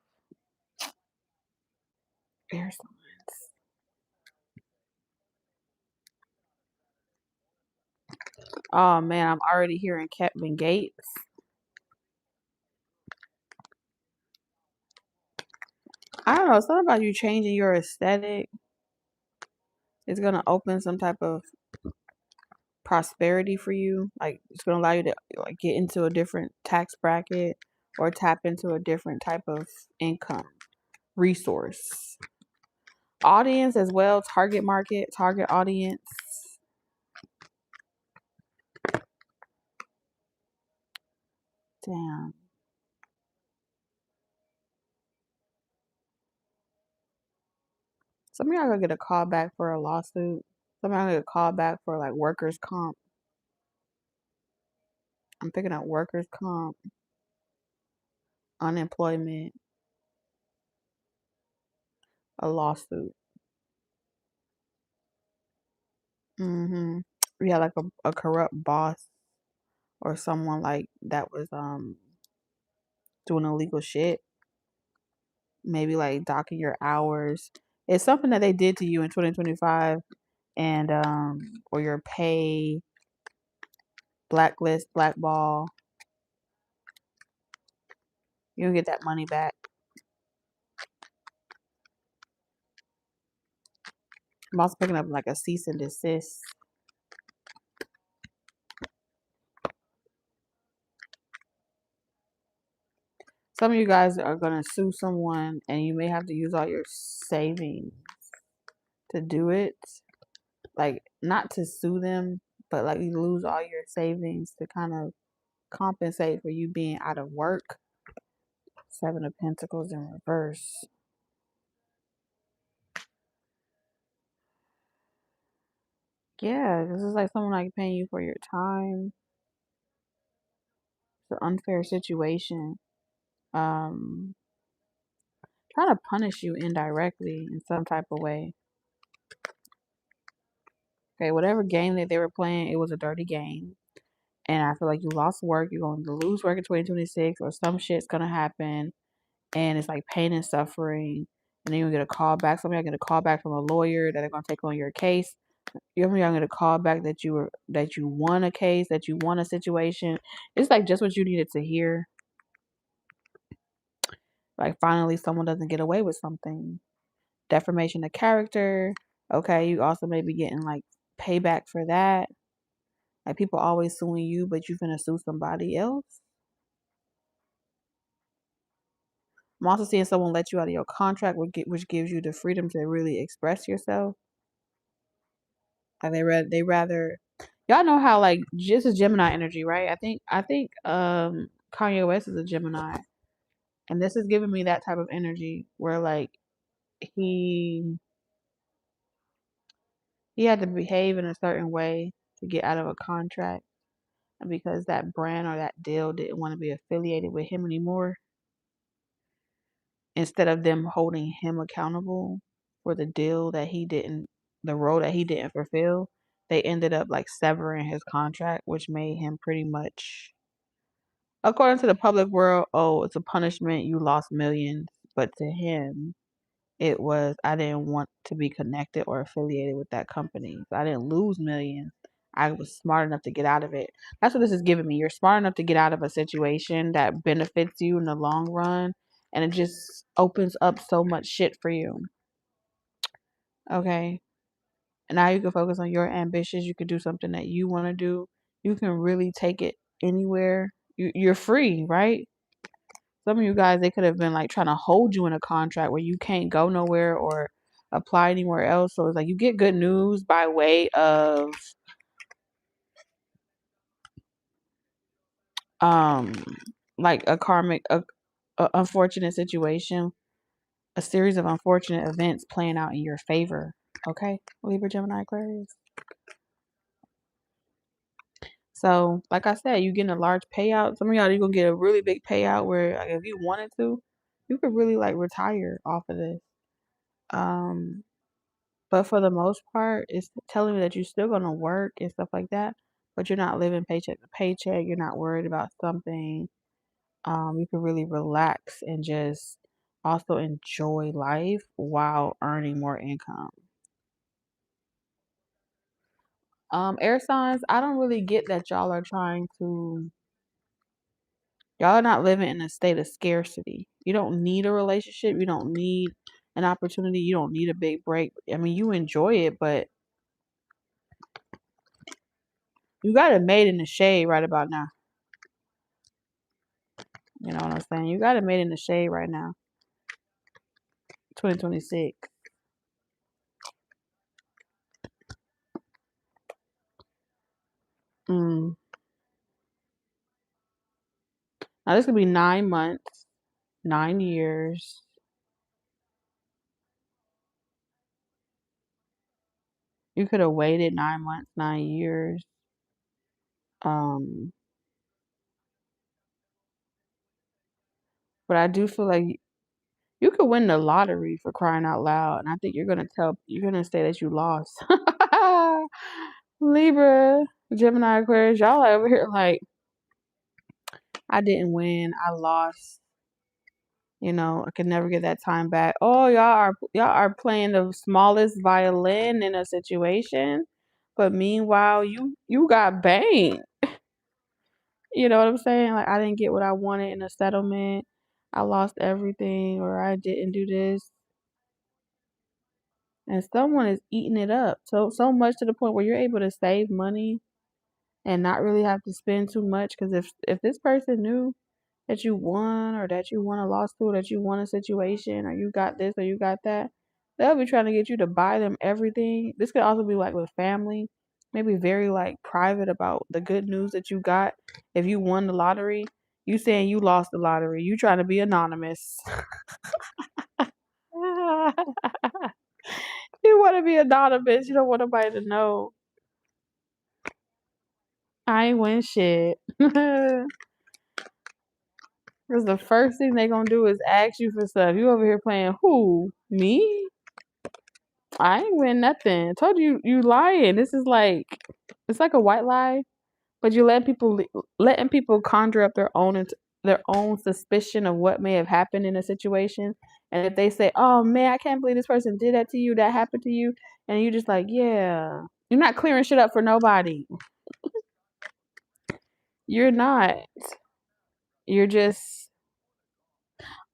Air signs. Oh, man, I'm already hearing Kevin Gates. I don't know, something about you changing your aesthetic is gonna open some type of prosperity for you. Like it's gonna allow you to like get into a different tax bracket or tap into a different type of income resource. Audience as well, target market, target audience. Damn. Some of y'all gonna get a call back for a lawsuit. Some of y'all gonna get a call back for like workers' comp. I'm picking up workers' comp, unemployment, a lawsuit. Mm-hmm. Yeah, like a corrupt boss or someone like that was doing illegal shit. Maybe like docking your hours. It's something that they did to you in 2025 and or your pay, blacklist, blackball. You don't get that money back. I'm also picking up like a cease and desist. Some of you guys are gonna sue someone and you may have to use all your savings to do it. Like not to sue them, but like you lose all your savings to kind of compensate for you being out of work. Seven of Pentacles in reverse. Yeah, this is like someone like paying you for your time. It's an unfair situation. Um, Trying to punish you indirectly in some type of way. Okay, whatever game that they were playing, it was a dirty game. And I feel like you lost work, you're going to lose work in 2026, or some shit's gonna happen, and it's like pain and suffering. And then you get a call back. Some of y'all get a call back from a lawyer that are gonna take on your case. You're gonna get a call back that you won a case, that you won a situation. It's like just what you needed to hear. Like finally someone doesn't get away with something. Defamation of character. Okay, you also may be getting like payback for that. Like people always suing you, but you finna sue somebody else. I'm also seeing someone let you out of your contract, which gives you the freedom to really express yourself. Like they rather y'all know how like this is Gemini energy, right? I think Kanye West is a Gemini, and this is giving me that type of energy where like he he had to behave in a certain way to get out of a contract, and because that brand or that deal didn't want to be affiliated with him anymore, instead of them holding him accountable for the deal that he didn't, the role that he didn't fulfill, they ended up like severing his contract, which made him pretty much, according to the public world, oh, it's a punishment, you lost millions. But to him, it was, I didn't want to be connected or affiliated with that company. So I didn't lose millions. I was smart enough to get out of it. That's what this is giving me. You're smart enough to get out of a situation that benefits you in the long run, and it just opens up so much shit for you. Okay. And now you can focus on your ambitions. You can do something that you want to do. You can really take it anywhere. You're free, right? Some of you guys, they could have been like trying to hold you in a contract where you can't go nowhere or apply anywhere else. So it's like you get good news by way of um like a karmic a unfortunate situation, a series of unfortunate events playing out in your favor. Okay, Libra, Gemini, Aquarius. So, like I said, you getting a large payout. Some of y'all, you gonna get a really big payout where, like, if you wanted to, you could really like retire off of this. Um, but for the most part, it's telling me that you're still gonna work and stuff like that, but you're not living paycheck to paycheck. You're not worried about something. You can really relax and just also enjoy life while earning more income. Air signs, I don't really get that y'all are trying to Y'all are not living in a state of scarcity. You don't need a relationship. You don't need an opportunity. You don't need a big break. I mean, you enjoy it, but you got it made in the shade right about now. You know what I'm saying? You got it made in the shade right now. 2026. Mm. Now this could be 9 months, 9 years. You could have waited 9 months, 9 years. Um, but I do feel like you could win the lottery for crying out loud, and I think you're gonna say that you lost. Libra, Gemini, Aquarius, y'all over here like I didn't win, I lost. You know, I could never get that time back. Oh, y'all are playing the smallest violin in a situation, but meanwhile you got banged. You know what I'm saying? Like I didn't get what I wanted in a settlement. I lost everything, or I didn't do this, and someone is eating it up so much to the point where you're able to save money and not really have to spend too much. Because if this person knew that you won, or that you won a lawsuit, that you won a situation, or you got this or you got that, they'll be trying to get you to buy them everything. This could also be like with family, maybe very like private about the good news that you got. If you won the lottery, you saying you lost the lottery, you trying to be anonymous. You want to be anonymous. You don't want nobody to know. I ain't win shit. Because the first thing they gonna do is ask you for stuff. You over here playing who? Me? I ain't win nothing. I told you you lying. This is like it's like a white lie, but you letting people conjure up their own suspicion of what may have happened in a situation. And if they say, "Oh man, I can't believe this person did that to you, that happened to you," and you just like, "Yeah," you're not clearing shit up for nobody. You're not. You're just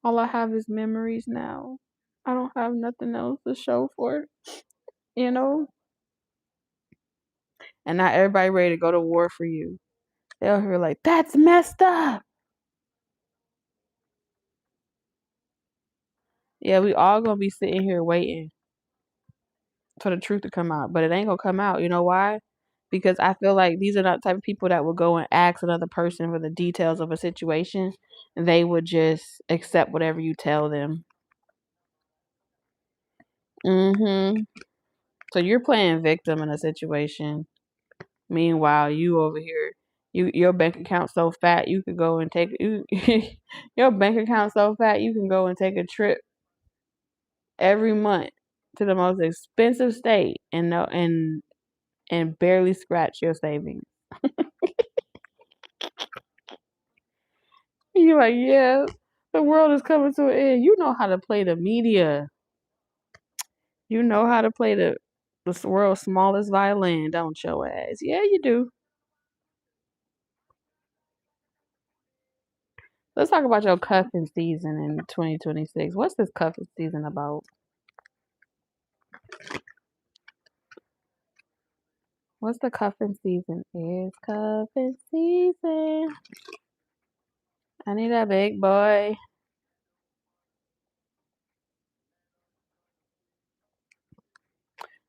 all I have is memories now. I don't have nothing else to show for it, you know? And not everybody ready to go to war for you. They'll hear like, that's messed up. Yeah, we all gonna be sitting here waiting for the truth to come out. But it ain't gonna come out. You know why? Because I feel like these are not the type of people that will go and ask another person for the details of a situation. They would just accept whatever you tell them. Mm-hmm. So you're playing victim in a situation. Meanwhile, you over here, your bank account so fat you could go and your bank account so fat you can go and take a trip every month to the most expensive state and no and barely scratch your savings. You're like, yeah, the world is coming to an end. You know how to play the media. You know how to play the world's smallest violin, don't your ass? Yeah, you do. Let's talk about your cuffing season in 2026. What's this cuffing season about? What's the cuffing season? It's cuffing season. I need a big boy.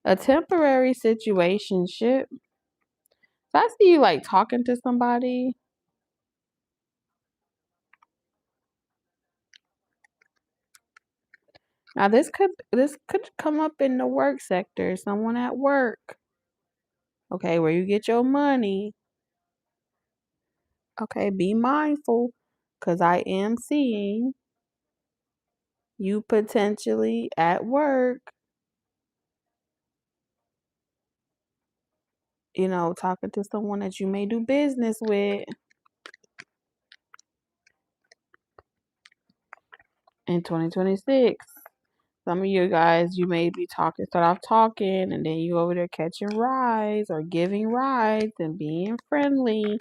A temporary situationship. So I see you like talking to somebody. Now this could come up in the work sector. Someone at work. Okay, where you get your money. Okay, be mindful. Cause I am seeing you potentially at work, talking to someone that you may do business with in 2026. Some of you guys, you may be start off talking, and then you over there catching rides or giving rides and being friendly.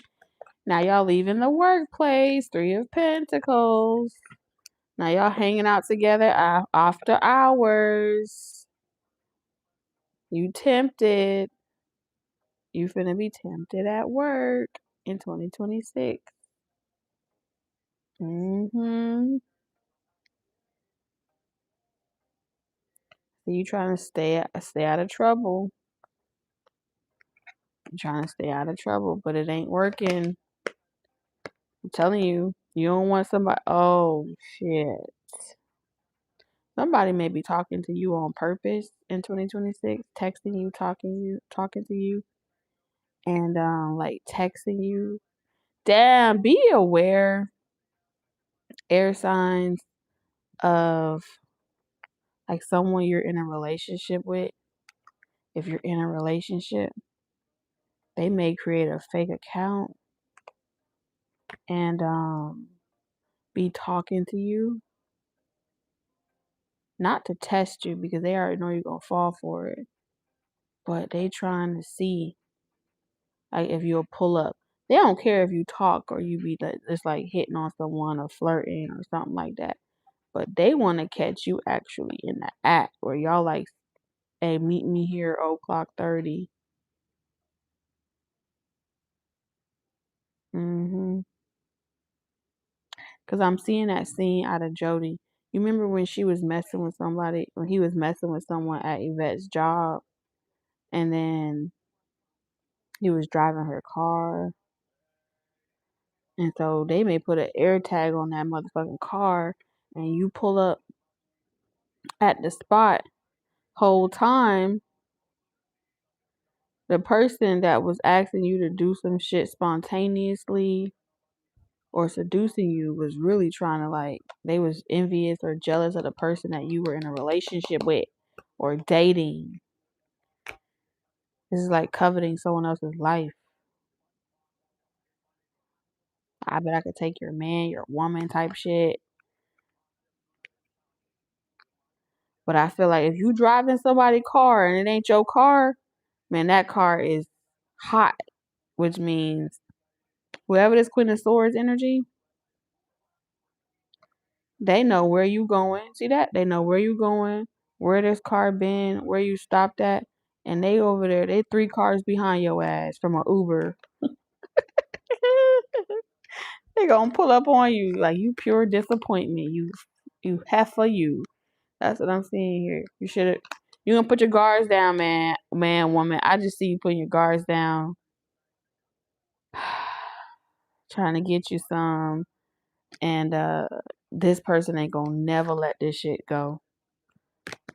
Now y'all leaving the workplace. 3 of Pentacles. Now y'all hanging out together after hours. You tempted. You finna be tempted at work in 2026. Mm-hmm. So you trying to stay out of trouble. You're trying to stay out of trouble, but it ain't working. I'm telling you, you don't want somebody. Oh shit! Somebody may be talking to you on purpose in 2026, texting you, talking to you, and like texting you. Damn, be aware, air signs, of like someone you're in a relationship with. If you're in a relationship, they may create a fake account and be talking to you, not to test you because they already know you're gonna fall for it, but they trying to see like if you'll pull up. They don't care if you talk or you be just like hitting on someone or flirting or something like that, but they want to catch you actually in the act where y'all like, hey, meet me here 0:30. Mhm. Cause I'm seeing that scene out of Jody. You remember when she was messing with somebody, when he was messing with someone at Yvette's job, and then he was driving her car, and so they may put an air tag on that motherfucking car, and you pull up at the spot. Whole time, the person that was asking you to do some shit spontaneously or seducing you was really trying to like, they was envious or jealous of the person that you were in a relationship with or dating. This is like coveting someone else's life. I bet I could take your man, your woman type shit. But I feel like if you driving somebody's car and it ain't your car, man, that car is hot, which means whoever this Queen of Swords energy, they know where you going. See that? They know where you going, where this car been, where you stopped at, and they over there. They 3 cars behind your ass from an Uber. They gonna pull up on you like you pure disappointment. You heifer you. That's what I'm seeing here. You should. You gonna put your guards down, man, woman. I just see you putting your guards down, trying to get you some, and this person ain't gonna never let this shit go.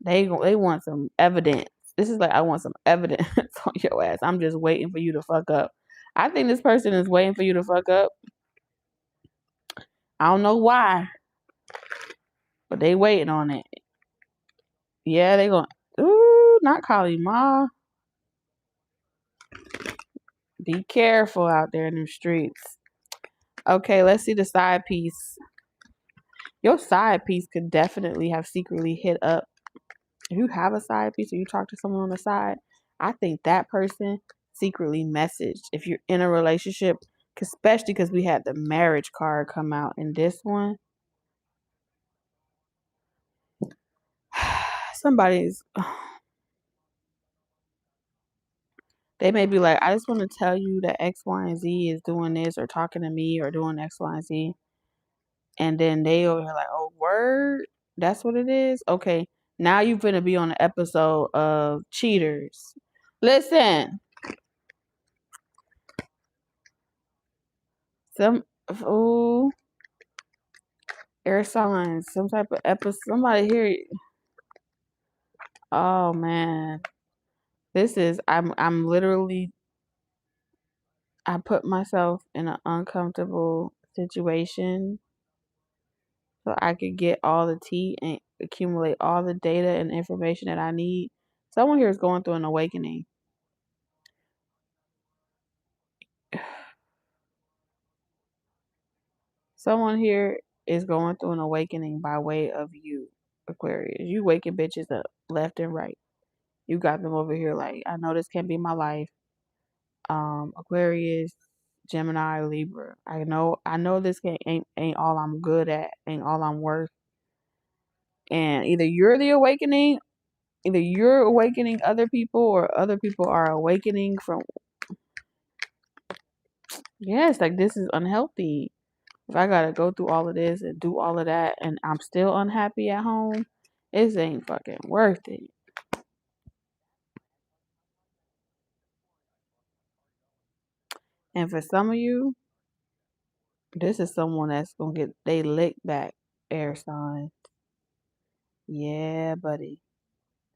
They want some evidence. This is like I want some evidence on your ass. I'm just waiting for you to fuck up. I think this person is waiting for you to fuck up. I don't know why, but they waiting on it. Yeah, they going. Ooh, not Kali Ma. Be careful out there in the streets. Okay, let's see the side piece. Your side piece could definitely have secretly hit up. If you have a side piece or you talk to someone on the side, I think that person secretly messaged. If you're in a relationship, especially because we had the marriage card come out in this one, somebody's, they may be like, I just want to tell you that X, Y, and Z is doing this or talking to me or doing X, Y, and Z. And then they over here like, oh, word? That's what it is? Okay, now you're going to be on an episode of Cheaters. Listen. Ooh, air signs, some type of episode. Somebody here. Oh, man. I'm literally, I put myself in an uncomfortable situation so I could get all the tea and accumulate all the data and information that I need. Someone here is going through an awakening. Someone here is going through an awakening by way of you, Aquarius. You waking bitches up left and right. You got them over here like, I know this can't be my life. Aquarius, Gemini, Libra. I know this ain't all I'm good at, ain't all I'm worth. And either you're awakening other people, or other people are awakening from. Yes, like this is unhealthy. If I gotta go through all of this and do all of that and I'm still unhappy at home, this ain't fucking worth it. And for some of you, this is someone that's gonna get they lick back, air sign. Yeah, buddy.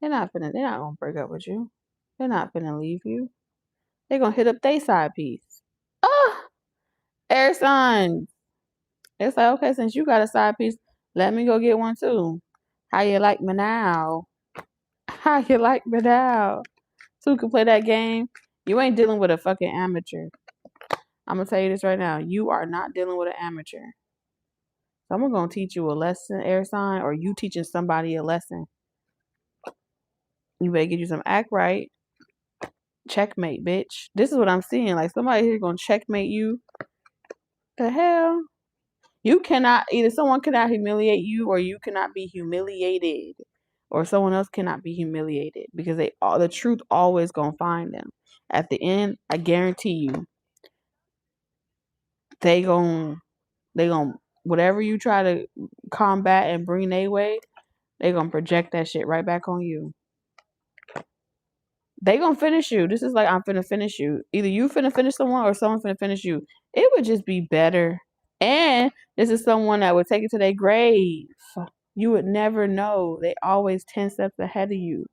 They're not gonna break up with you. They're not finna leave you. They're gonna hit up their side piece. Ah, air signs. It's like, okay, since you got a side piece, let me go get one too. How you like me now? How you like me now? So we can play that game. You ain't dealing with a fucking amateur. I'm gonna tell you this right now. You are not dealing with an amateur. Someone gonna teach you a lesson, air sign, or you teaching somebody a lesson. You better get you some act right. Checkmate, bitch. This is what I'm seeing. Like somebody here gonna checkmate you. The hell? You cannot either someone cannot humiliate you or you cannot be humiliated. Or someone else cannot be humiliated because the truth always gonna find them. At the end, I guarantee you, they gon' they gon' whatever you try to combat and bring their way, they gonna project that shit right back on you. They gonna finish you. This is like I'm finna finish you. Either you finna finish someone or someone finna finish you. It would just be better. And this is someone that would take it to their grave. You would never know. They always 10 steps ahead of you.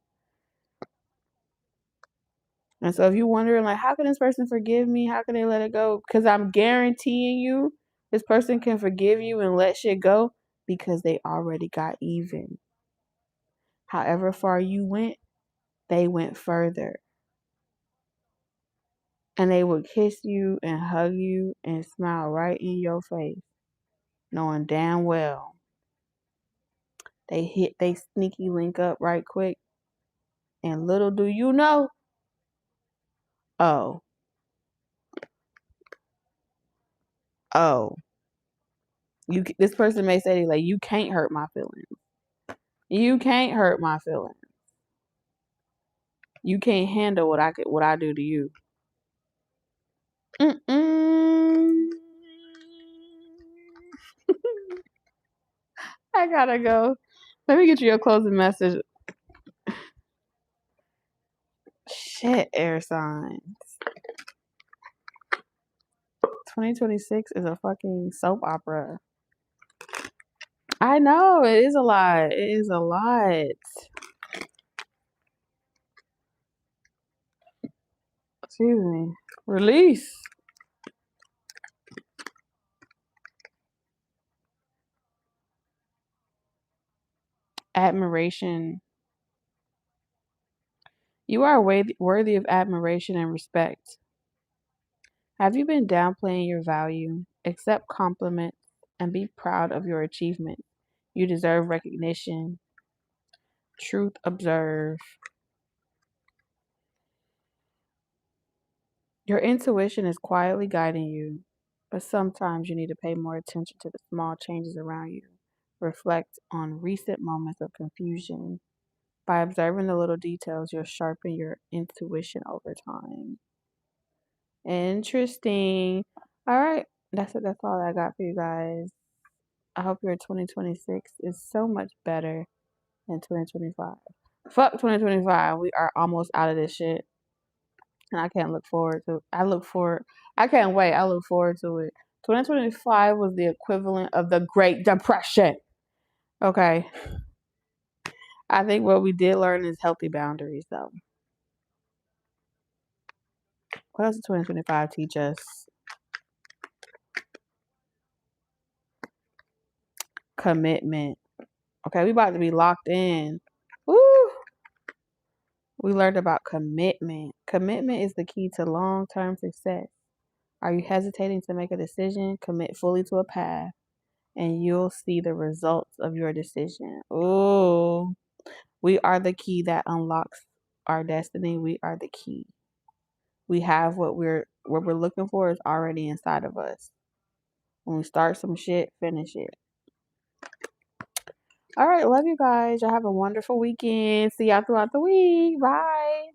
And so if you're wondering, like, how can this person forgive me? How can they let it go? Because I'm guaranteeing you this person can forgive you and let shit go because they already got even. However far you went, they went further. And they would kiss you and hug you and smile right in your face, knowing damn well they sneaky link up right quick. And little do you know, oh, oh, this person may say like, you can't hurt my feelings. You can't hurt my feelings. You can't handle what I do to you. Mm-mm. I gotta go. Let me get you a closing message. Shit, air signs. 2026 is a fucking soap opera. I know, it is a lot. It is a lot. Excuse me. Release. Admiration. You are worthy of admiration and respect. Have you been downplaying your value? Accept compliments and be proud of your achievement. You deserve recognition. Truth observe. Your intuition is quietly guiding you, but sometimes you need to pay more attention to the small changes around you. Reflect on recent moments of confusion. By observing the little details, you'll sharpen your intuition over time. Interesting. All right, that's it. That's all I got for you guys. I hope your 2026 is so much better than 2025. Fuck 2025. We are almost out of this shit. And I can't look forward to I can't wait. I look forward to it. 2025 was the equivalent of the Great Depression. Okay. I think what we did learn is healthy boundaries though. What else did 2025 teach us? Commitment. Okay, we about to be locked in. Woo! We learned about commitment. Commitment is the key to long-term success. Are you hesitating to make a decision? Commit fully to a path, and you'll see the results of your decision. Ooh, we are the key that unlocks our destiny. We are the key. We have what we're what we're looking for is already inside of us. When we start some shit, finish it. All right, love you guys. Y'all have a wonderful weekend. See y'all throughout the week. Bye.